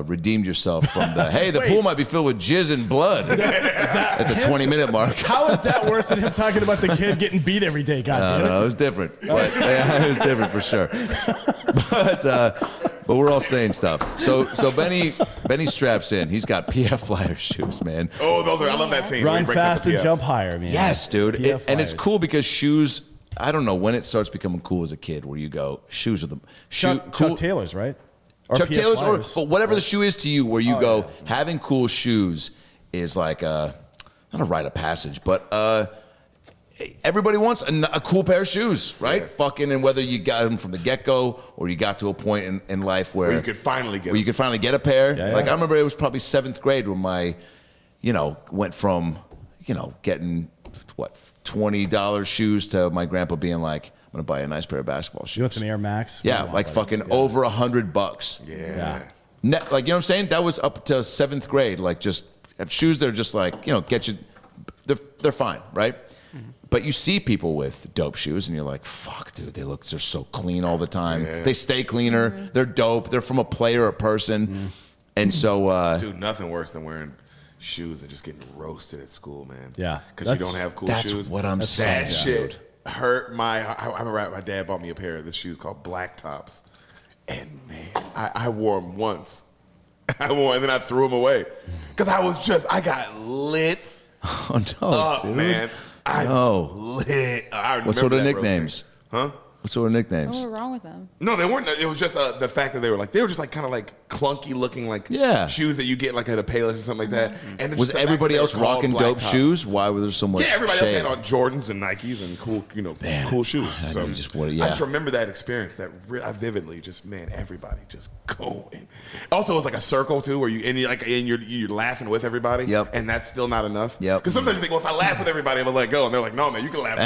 redeemed yourself from the hey, the pool might be filled with jizz and blood at the 20-minute mark. How is that worse than him talking about the kid getting beat every day? God damn it. No, it was different. But, yeah, it was different for sure. But we're all saying stuff. So Benny straps in. He's got PF Flyer shoes, man. Oh, those are. I love that scene. where he Run breaks up the faster, PS. jump higher, man. Yes, dude. PF And it's flyers. cool because shoes. I don't know when it starts becoming cool as a kid, where you go shoes are the Chuck Taylor's, right? Or Chuck PF Taylor's, Flyers. but whatever the shoe is to you, where you Oh, go, yeah. having cool shoes is like not a rite of passage, but everybody wants a cool pair of shoes, right? Yeah. Fucking, and whether you got them from the get-go or you got to a point in life where you could finally get where you them. could finally get a pair. Yeah, Like yeah. I remember it was probably 7th grade when my, went from, getting what $20 shoes to my grandpa being like, I'm gonna buy a nice pair of basketball shoes. You want some Air Max? Yeah, Come on, like buddy. fucking Yeah. over $100. Yeah. Like, you know what I'm saying? That was up to 7th grade. Like, just have shoes that are just like, get you, they're fine, right? But you see people with dope shoes and you're like, fuck, dude, they're so clean all the time. Yeah. They stay cleaner. They're dope. They're from a player or person. And so, Dude, nothing worse than wearing shoes and just getting roasted at school, man. Yeah. Because you don't have cool that's shoes. what I'm saying, That shit. dude. hurt I remember my dad bought me a pair of these shoes called Black Tops. And man, I wore them once. And then I threw them away. Because I got lit Oh no, up, dude. man. Lit. What sort of nicknames? Huh? What sort of nicknames? What was wrong with them? No, they weren't. It was just the fact that they were just like kind of like clunky looking like shoes that you get like at a Payless or something like that. And Was everybody else rocking dope shoes? Why were there so much? Yeah, everybody else shade? had on Jordans and Nikes and cool, cool shoes. I So know you just I just remember that experience. I vividly just everybody just going. Also, it was like a circle too, where you're laughing with everybody. Yep. And that's still not enough. Yep. Because sometimes you think, well, if I laugh with everybody, I'm gonna let go, and they're like, no, man, you can laugh.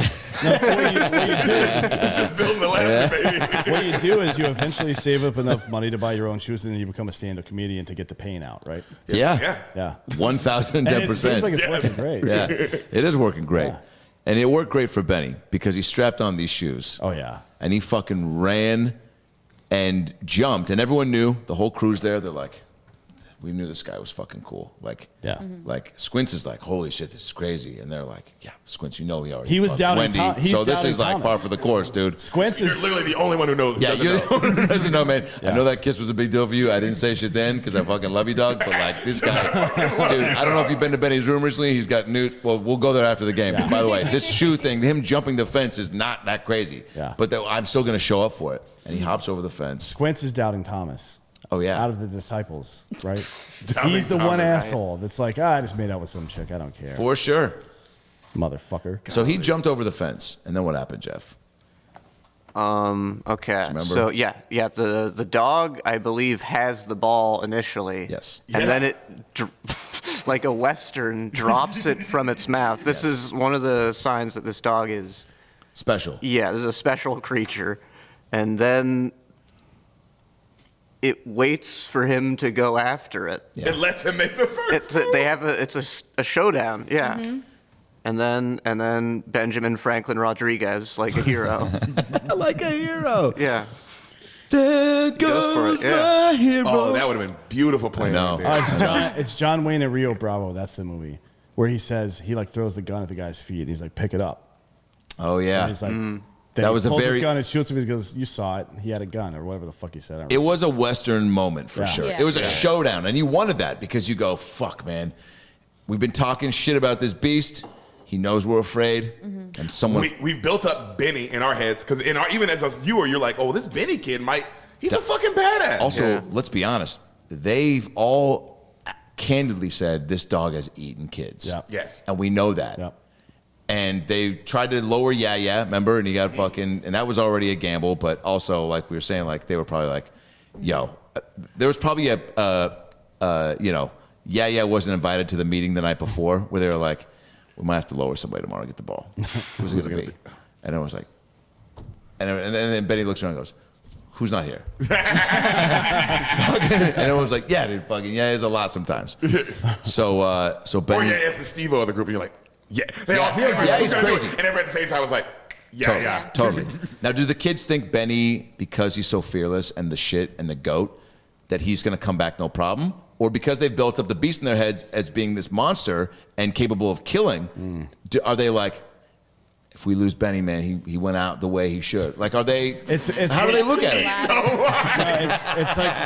No, so what you It's just building the laughter, baby. what you do is you eventually save up enough money to buy your own shoes, and then you become a stand-up comedian to get the pain out, right? Yeah. Yeah. 1,010%. And it seems like it's working great. Yeah, it is working great. Yeah. And it worked great for Benny because he strapped on these shoes. Oh, yeah. And he fucking ran and jumped. And everyone knew, the whole crew's there, they're like, we knew this guy was fucking cool. Like, Yeah. like Squints is like, holy shit, this is crazy. And they're like, yeah, Squints, you know he already He was fucked doubting Wendy. Tom- he's so this doubting is like Thomas. par for the course, dude. Squints You're is literally the only one who knows. Yeah, doesn't you're know. the one who doesn't know, man. Yeah. I know that kiss was a big deal for you. I didn't say shit then because I fucking love you, dog. But like this guy, dude, I don't know if you've been to Benny's room recently. He's got new. Well, we'll go there after the game. Yeah. By the way, this shoe thing, him jumping the fence is not that crazy. Yeah. But I'm still gonna show up for it. And he hops over the fence. Squints is doubting Thomas. Oh yeah. Out of the disciples, right? Doubting He's the one Thomas. asshole that's like, I just made out with some chick. I don't care. For sure. Motherfucker. So he jumped over the fence, and then what happened, Jeff? Okay. remember? So yeah. The dog, I believe, has the ball initially. Yes. And Yeah. then it, like a Western, drops it from its mouth. This is one of the signs that this dog is. Special. Yeah, this is a special creature, and then it waits for him to go after it. Yeah. It lets him make the first. It's a showdown. Yeah. And then Benjamin Franklin Rodriguez, like a hero. Like a hero. Yeah. There goes for it, yeah. my hero. Oh, that would have been beautiful playing. I know. Right there. It's John Wayne and Rio Bravo. That's the movie where he says he like throws the gun at the guy's feet. And he's like, pick it up. Oh And yeah. he's like, then That he was a pulls very- his gun and shoots him. He goes, you saw it. He had a gun or whatever the fuck he said. I don't It remember. was a Western moment for Yeah. sure. Yeah. It was a showdown, and you wanted that because you go, fuck, man. We've been talking shit about this beast. He knows we're afraid, and someone. We've built up Benny in our heads because even as a viewer, you're like, oh, this Benny kid he's a fucking badass. Also, Yeah. let's be honest. They've all candidly said this dog has eaten kids. Yep. Yes. And we know that. Yep. And they tried to lower Yeah, remember? And he got fucking, and that was already a gamble. But also, like we were saying, like they were probably like, yo, there was probably Yeah wasn't invited to the meeting the night before where they were like, we might have to lower somebody tomorrow to get the ball. Who's it going to be? And I was like, and then Benny looks around and goes, who's not here? And everyone was like, yeah, dude, fucking, yeah, there's a lot sometimes. So Or Benny. as the Steve-O of the group, and you're like, yeah. He's crazy. And everybody at the same time was like, yeah. Totally. Now, do the kids think Benny, because he's so fearless and the shit and the goat, that he's going to come back no problem? Or because they've built up the beast in their heads as being this monster and capable of killing, are they like, if we lose Benny, man, he went out the way he should? Like, are they, how do they look at it?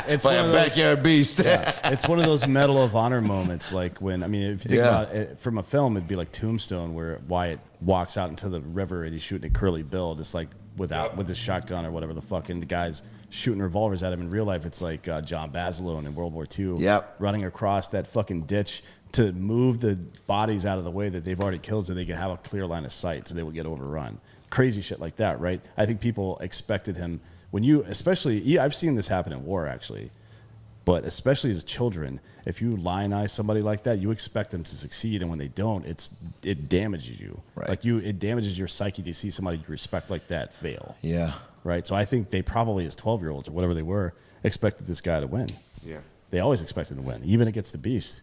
It's Like one a of those, backyard beast. it's one of those Medal of Honor moments. Like when, I mean, if you think Yeah. about it from a film, it'd be like Tombstone, where Wyatt walks out into the river and he's shooting a curly bill, just like with his shotgun or whatever the fuck, and the guy's shooting revolvers at him. In real life, it's like John Basilone in World War II, Yep. running across that fucking ditch to move the bodies out of the way that they've already killed, so they can have a clear line of sight, so they will get overrun. Crazy shit like that, right? I think people expected him when you, especially, I've seen this happen in war actually, but especially as children, if you lionize somebody like that, you expect them to succeed, and when they don't, it damages you. Right. Like it damages your psyche to see somebody you respect like that fail. Yeah. Right. So I think they probably, as 12-year-olds or whatever they were, expected this guy to win. Yeah. They always expected to win, even against the beast.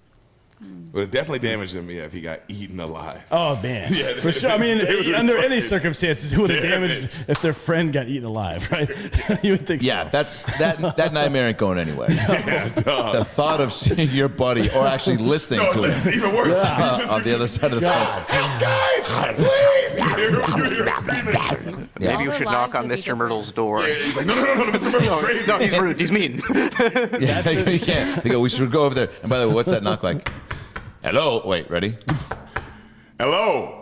But it definitely damaged him, if he got eaten alive. Oh man, for sure. I mean, under any circumstances, it would have damaged if their friend got eaten alive, right? You would think Yeah, so. that nightmare ain't going anywhere. The thought of seeing your buddy, or actually listening No, to listen, him even worse. on the other side of the fence. Help, guys! Please! You hear him screaming. All Maybe you their should lives knock on would be Mr. different. Myrtle's door. Yeah, he's like, no, Mr. Myrtle's crazy. No, he's rude. He's mean. Yeah, you can't. They go, we should go over there. And by the way, what's that knock like? Hello. Wait, ready? Hello.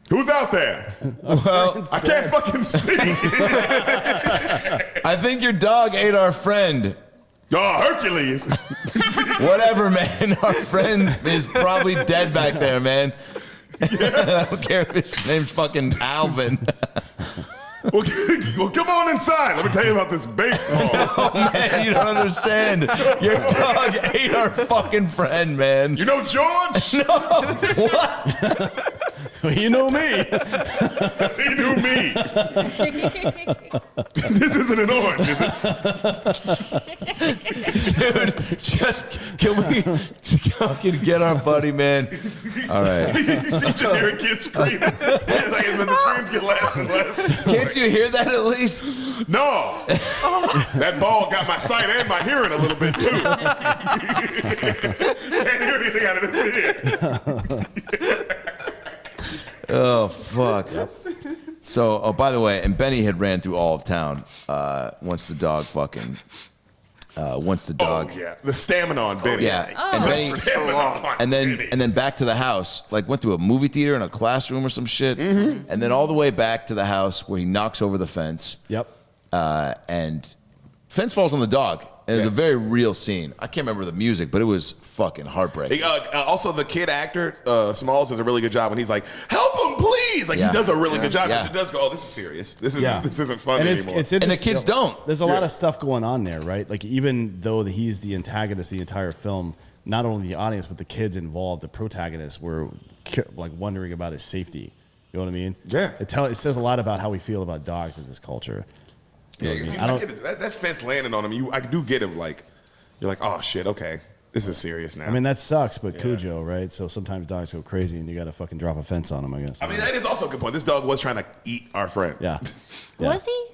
Who's out there? Well, I can't fucking see. I think your dog ate our friend. Oh, Hercules. Whatever, man. Our friend is probably dead back there, man. I don't care if his name's fucking Alvin. Well, come on inside. Let me tell you about this baseball. Oh, man, you don't understand. Your dog ate our fucking friend, man. You know George? What? You know me. Yes, he knew me. This isn't an orange, is it? Dude, just can we fucking get our buddy, man? All right. You just hear a kid screaming. Like, when the screams get less and less. Can't you hear that at least? No. That ball got my sight and my hearing a little bit, too. Can't hear anything out of this ear. Oh, fuck. So, oh, by the way, and Benny had ran through all of town once the dog fucking, once the dog. Oh, yeah. The stamina on Benny. Yeah. Oh. And, The Benny, stamina on and Benny. then back to the house, like went through a movie theater and a classroom or some shit. Mm-hmm. And then all the way back to the house where he knocks over the fence. Yep. And fence falls on the dog. And it was Yes. a very real scene. I can't remember the music, but it was fucking heartbreaking. Also, the kid actor, Smalls, does a really good job when he's like, help him, please. Like, Yeah. he does a really good job. Yeah. It does go, oh, this is serious. This isn't, Yeah. this isn't fun And anymore. it's And the interesting. kids don't. There's a lot of stuff going on there, right? Like, even though he's the antagonist the entire film, not only the audience, but the kids involved, the protagonists, were like wondering about his safety. You know what I mean? Yeah. It says a lot about how we feel about dogs in this culture. Yeah, You know what I mean? I get it. That fence landing on him, I do get him, like, you're like, oh, shit, okay. This is serious now. I mean, that sucks, but Yeah. Cujo, right? So sometimes dogs go crazy and you got to fucking drop a fence on them, I guess. I mean, that is also a good point. This dog was trying to eat our friend. Yeah. Yeah. Was he?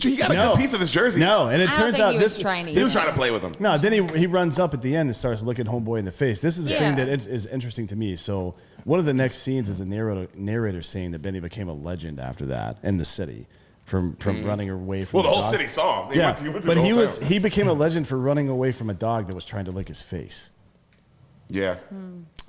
He got a No. good piece of his jersey. No, and it I don't turns think out he was this. trying to He was eat trying him. to play with him. No, then he runs up at the end and starts looking homeboy in the face. This is the thing Yeah. that is interesting to me. So one of the next scenes is a narrator saying that Benny became a legend after that in the city from running away from. Well, the whole dog. city saw him. He Yeah, went through but the whole town. he became a legend for running away from a dog that was trying to lick his face. Yeah.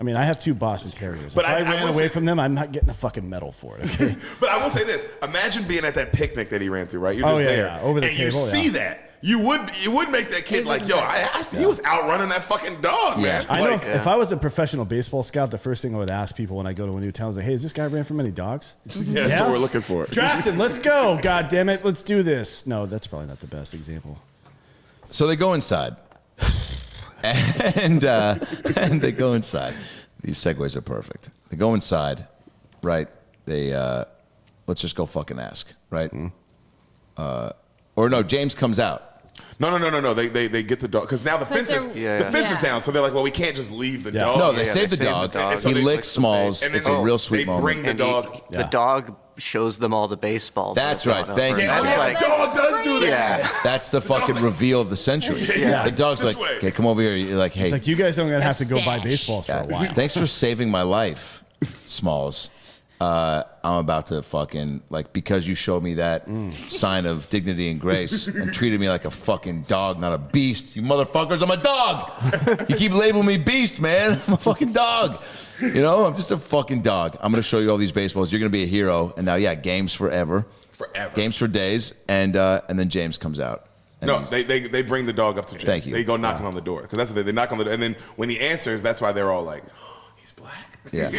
I mean, I have 2 Boston Terriers. But If I I ran will away say- from them, I'm not getting a fucking medal for it. Okay. But I will say this. Imagine being at that picnic that he ran through, right? You're Oh, just yeah, there. yeah. Over the and table, you see yeah. that. You would make that kid He like, was yo, impressive. he was outrunning that fucking dog, man. I know Like, if I was a professional baseball scout, the first thing I would ask people when I go to a new town is like, hey, has this guy ran from any dogs? yeah, that's what we're looking for. Draft him. Let's go. God damn it. Let's do this. No, that's probably not the best example. So they go inside. And they go inside. These segues are perfect. They go inside, right? They let's just go fucking ask, right? Or no, James comes out. No. They get the dog because now the fence is they're- the fence is Yeah. down. So they're like, well, we can't just leave the Yeah. dog. No, they yeah, save they the save the dog. dog. And so He they licks lick the Smalls. face. And then It's a real sweet they moment. bring the And dog. the dog shows them all the baseballs. That's that right. have gone Thank over. you. Yeah, That's the like, dog does do that. yeah. That's the fucking like- reveal of the century. Yeah. The dog's This like, way. okay, come over here. You're like, hey, It's like, you guys don't have to go buy Stash. baseballs for a while. thanks for saving my life, Smalls. I'm about to fucking, like, because you showed me that sign of dignity and grace and treated me like a fucking dog, not a beast. You motherfuckers, I'm a dog. You keep labeling me beast, man. I'm a fucking dog. You know, I'm just a fucking dog. I'm going to show you all these baseballs. You're going to be a hero. And now, yeah, games forever. Forever. Games for days. And then James comes out. And No, he's- they bring the dog up to James. Thank you. They go knocking on the door because that's what they knock on the door, and then when he answers, that's why they're all like, oh, he's black. Yeah.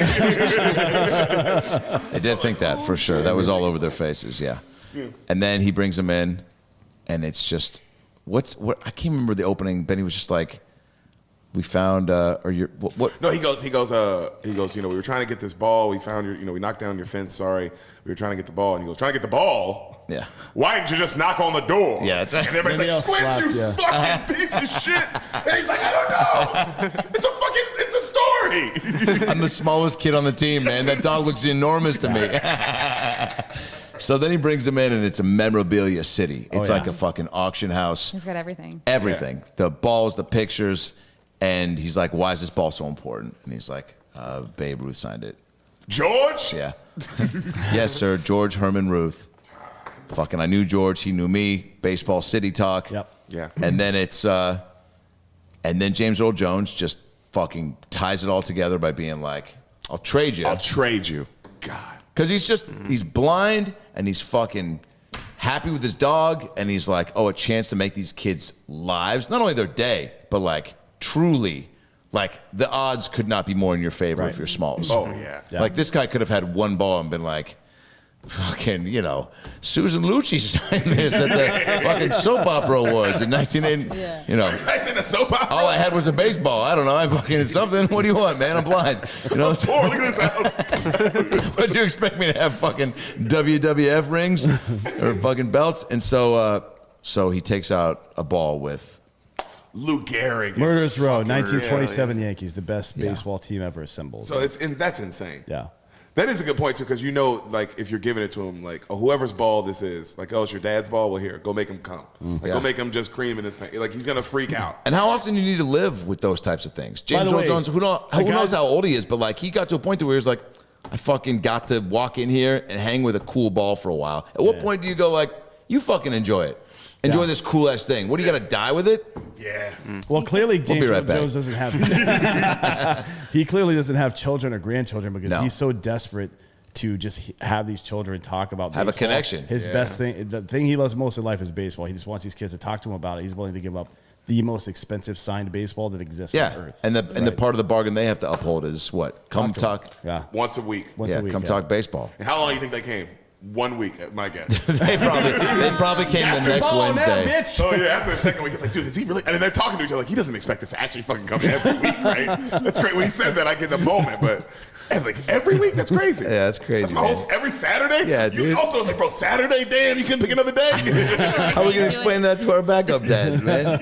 I did think that for sure. That was all over their faces, yeah. And then he brings him in, and it's just, what? I can't remember the opening. Benny was just like, we found, or you're, what? No, he goes. You know, we were trying to get this ball. We found we knocked down your fence. Sorry, we were trying to get the ball. And he goes, trying to get the ball. Yeah. Why didn't you just knock on the door? Yeah, that's right. And everybody's Maybe like, I'll Squints, slap, you yeah. fucking piece of shit. And he's like, I don't know. It's a story. I'm the smallest kid on the team, man. That dog looks enormous to me. So then he brings him in, and it's a memorabilia city. It's yeah. like a fucking auction house. He's got everything. Everything. The balls, the pictures. And he's like, why is this ball so important? And he's like, Babe Ruth signed it. George? Yeah. Yes, sir. George Herman Ruth. Fucking, I knew George. He knew me. Baseball City Talk. Yep. Yeah. And then and then James Earl Jones just fucking ties it all together by being like, I'll trade you. I'll trade you. God. Because he's blind and he's fucking happy with his dog. And he's like, oh, a chance to make these kids' lives, not only their day, but like truly, like the odds could not be more in your favor if you're Smalls. Oh, yeah. Like this guy could have had one ball and been like, fucking, Susan Lucci signed this at the fucking soap opera awards in 1980. Yeah. That's in a soap opera. All I had was a baseball. I don't know. I fucking something. What do you want, man? I'm blind. Poor, look at this house. What do you expect me to have? Fucking WWF rings or fucking belts? And so he takes out a ball with Lou Gehrig. Murderers Row, Fucking 1927 Yankees, the best baseball team ever assembled. So that's insane. yeah. That is a good point too, because like if you're giving it to him, like whoever's ball this is, like it's your dad's ball. Well, here, go make him come. Go make him just cream in his pants. Like he's gonna freak out. And how often do you need to live with those types of things? James the Earl way, Jones, who knows how old he is, but like he got to a point to where he was like, I fucking got to walk in here and hang with a cool ball for a while. At what point do you go like, you fucking enjoy it? Enjoy this cool ass thing. What do you got to die with it? Yeah. Well, clearly James right Earl back. Jones doesn't have. He clearly doesn't have children or grandchildren because No. he's so desperate to just have these children talk about Have a baseball. connection. His best thing, the thing he loves most in life is baseball. He just wants these kids to talk to him about it. He's willing to give up the most expensive signed baseball that exists on earth. And the part of the bargain they have to uphold is what? Come talk. Yeah. Once a week. Once a week. Come talk baseball. And how long do you think they came? 1 week, my guess. they probably came the next Wednesday. Oh yeah, after the second week, it's like, dude, is he really? And then they're talking to each other like he doesn't expect us to actually fucking come every week, right? That's great. When he said that, I get the moment, but like every week, that's crazy. Yeah, that's crazy. Every Saturday. Yeah, You dude. also was like, bro, Saturday, damn, you couldn't pick another day. How are we gonna explain that to our backup dads, man?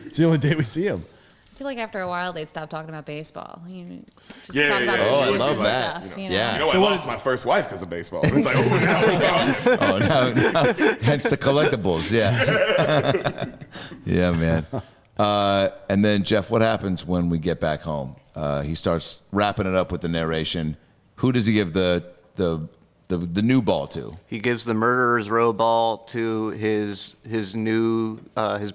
It's the only day we see him. I feel like after a while they'd stop talking about baseball. Just Yeah, talk yeah, about yeah. the Oh, I kids love and that. stuff, Yeah. You know, I lost my first wife because of baseball. It's like, oh, now we're talking. Oh no, hence the collectibles. Yeah, yeah, man. And then Jeff, what happens when we get back home? He starts wrapping it up with the narration. Who does he give the new ball to? He gives the Murderers Row ball to his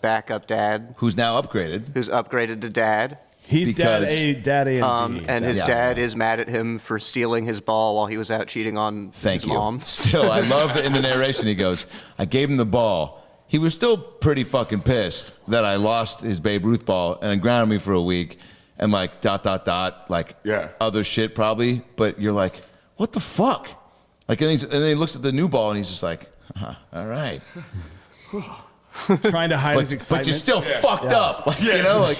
backup dad, Who's now upgraded? who's upgraded to dad. He's Because- dad A and B. And his Yeah. dad is mad at him for stealing his ball while he was out cheating on Thank his you. mom. Still, I love that in the narration he goes, I gave him the ball. He was still pretty fucking pissed that I lost his Babe Ruth ball and grounded me for a week and like ... like Yeah. other shit probably. But you're like, what the fuck? Like, and then he looks at the new ball and he's just like, all right. trying to hide his But excitement. you're still fucked up. Like, you know, like,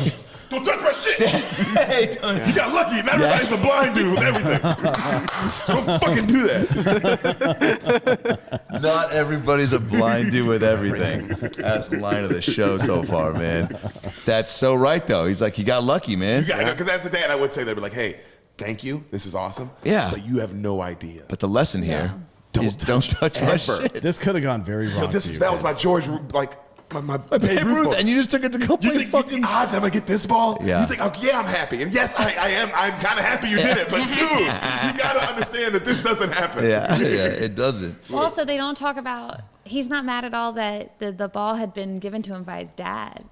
Don't touch my shit. hey, You got lucky. Not everybody's a blind dude with everything. So don't fucking do that. not everybody's a blind dude with everything. That's the line of the show so far, man. That's so right, though. He's like, you got lucky, man. Because as a dad, I would say they'd be like, hey, thank you. This is awesome. Yeah. But you have no idea. But the lesson here is don't touch my ever. shit. This could have gone very wrong. So for you, that was man. my George, like, my Babe Babe Ruth Ruth, ball. and you just took it to go You play think fucking. the odds that I'm gonna get this ball? Yeah. You think, okay, yeah, I'm happy, and yes, I am. I'm kind of happy you did it, but dude, you gotta understand that this doesn't happen. Yeah, it doesn't. Well, also, they don't talk about. He's not mad at all that the ball had been given to him by his dad.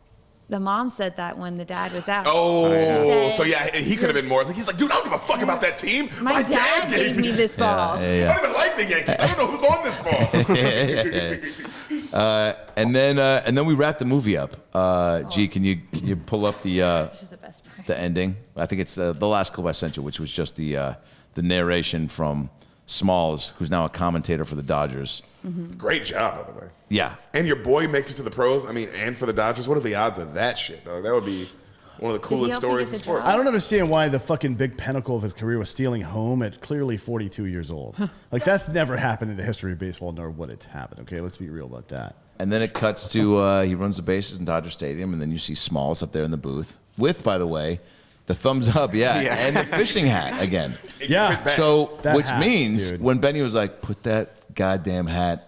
The mom said that when the dad was out. Oh, She said, so yeah, he could have been more. Like, he's like, dude, I don't give a fuck about that team. My dad gave me this ball. I don't even like the Yankees. I don't know who's on this ball. And then we wrap the movie up. G, can you pull up This is the best part. the ending? I think it's the last clip I sent you, which was just the narration from Smalls, who's now a commentator for the Dodgers. Great job, by the way. Yeah, And your boy makes it to the pros. I mean, and for the Dodgers. What are the odds of that shit, dog? That would be one of the he coolest help you stories get in the sports. job? I don't understand why the fucking big pinnacle of his career was stealing home at clearly 42 years old. Like, that's never happened in the history of baseball, nor would it happen. Okay, let's be real about that. and then it cuts to he runs the bases in Dodger Stadium, and then you see Smalls up there in the booth with, by the way, the thumbs up, and the fishing hat again. Yeah. So, That which hat, means dude. when Benny was like, put that goddamn hat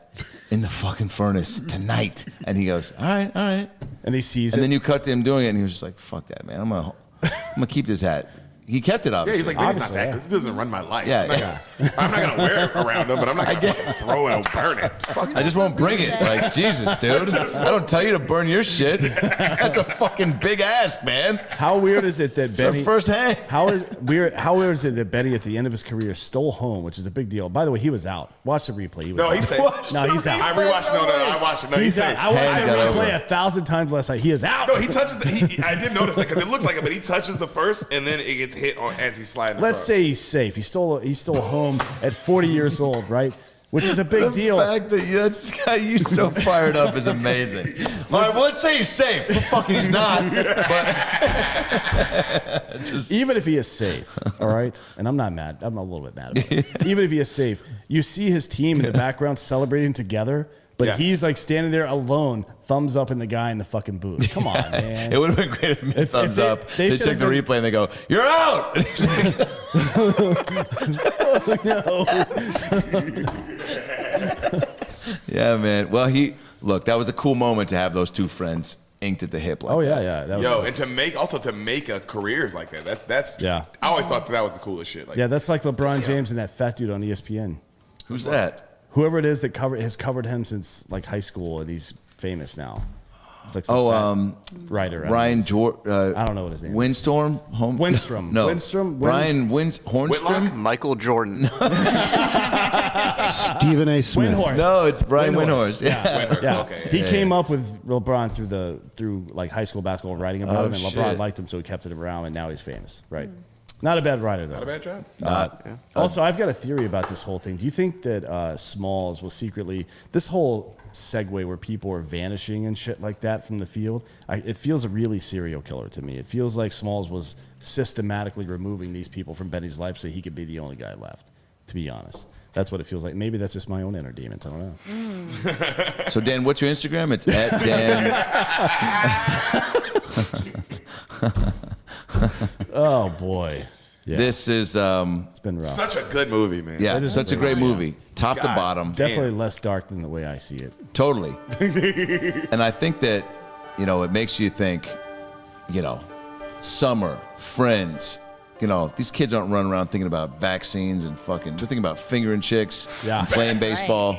in the fucking furnace tonight, and he goes, all right. And he sees And it. then you cut to him doing it, and he was just like, fuck that, man. I'm gonna keep this hat. He kept it, Yeah, obviously. he's like, man, it's not Obviously, that. yeah. This doesn't run my life. Yeah, I'm not gonna wear it around him, but I'm not gonna fucking throw it or burn it. Fuck. I just won't bring it. Like, Jesus, dude. I don't tell you to burn your shit. That's a fucking big ask, man. How weird is it that It's our Benny? first hang. How weird is it that Benny at the end of his career stole home, which is a big deal. By the way, he was out. Watch the replay. He was No, out. he's safe. No, he's out. I rewatched. No, I watched it. No, he's He's out. safe. I watched Hands that got replay over. 1,000 times last night. He is out. No, he touches. I did notice that because it looks like it, but he touches the first, and then it gets hit as he's sliding. Let's across. say he's safe. He stole home at 40 years old, right? Which is a big deal. The fact that that's got you so fired up is amazing. All right, well, let's say he's safe. Well, fuck, he's not. But Even if he is safe, all right? And I'm not mad. I'm a little bit mad about it. Even if he is safe, you see his team in the background celebrating together, but Yeah. he's like standing there alone, thumbs up in the guy in the fucking booth. Come on, man. it would have been great if, If thumbs they- up. they They should check the have been- replay and they go, "You're out." And he's like, yeah, man. Well, that was a cool moment to have those two friends inked at the hip. Like Oh, that. yeah. That was Yo, cool. and to make a careers like that. That's just, Yeah. I always thought that was the coolest shit. Like, Yeah, that's like LeBron James and that fat dude on ESPN. Who's that? Whoever it is that has covered him since like high school, and he's famous now. It's like some fat writer. I don't Ryan know. George. I don't know what his name is. Windstorm. Winstrom. No. Winstrom. Ryan Hornstrom. Whitlock? Michael Jordan. Stephen A. Smith. Windhorst. No, it's Brian Windhorst. Windhorst. Yeah. Windhorst, Yeah. okay. He came up with LeBron through like high school basketball, writing about him, and LeBron shit. liked him, so he kept it around, and now he's famous. Right. Not a bad writer though. Not a bad job. Also, I've got a theory about this whole thing. Do you think that Smalls was secretly this whole segue where people are vanishing and shit like that from the field? It feels a really serial killer to me. It feels like Smalls was systematically removing these people from Benny's life so he could be the only guy left. To be honest, that's what it feels like. Maybe that's just my own inner demons. I don't know. So Dan, what's your Instagram? It's at Dan. Oh boy, yeah, This is it's been rough. Such a good movie, man. yeah, such a great movie, top to God. bottom. Definitely less dark than the way I see it. Totally. And I think that, it makes you think, summer, friends, these kids aren't running around thinking about vaccines and fucking, they're thinking about fingering chicks, Yeah. and playing baseball,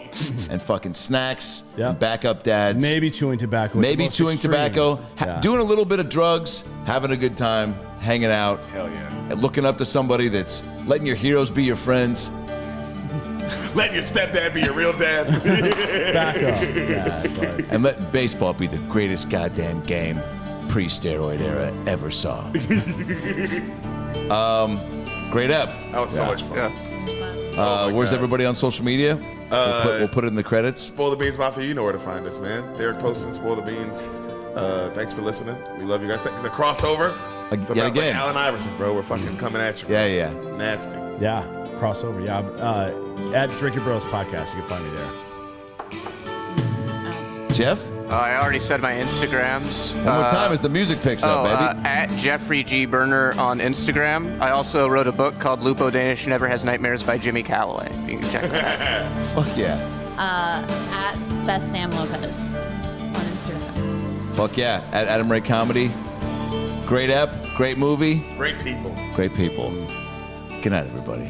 and fucking snacks, Yeah. and backup dads. Maybe chewing tobacco. at the Maybe most chewing extreme. tobacco, Yeah. doing a little bit of drugs, having a good time, hanging out, Hell yeah. and looking up to somebody that's letting your heroes be your friends. Letting your stepdad be your real dad. Back up, Dad. But And let baseball be the greatest goddamn game pre-steroid era ever saw. Great app. That was so much fun. Yeah. Where's God. everybody on social media? We'll put it in the credits. Spoil the Beans Mafia, you know where to find us, man. Derek Poston, Spoil the Beans. Thanks for listening. We love you guys. The crossover. Yet It's about again. Like Allen Iverson, bro. We're fucking coming at you. Bro. Yeah. Nasty. yeah, crossover. Yeah, at Drinking Bros podcast, you can find me there. Jeff? I already said my Instagrams. One more time as the music picks up, baby. At Jeffrey G. Berner on Instagram. I also wrote a book called Lupo Danish Never Has Nightmares by Jimmy Calloway. You can check that out. Fuck yeah. At Best Sam Lopez on Instagram. Fuck yeah. At Adam Ray Comedy. Great app, great movie, Great people. great people. Good night, everybody.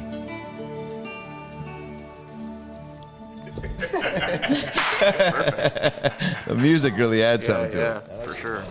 The music really adds something to it. Yeah, for sure.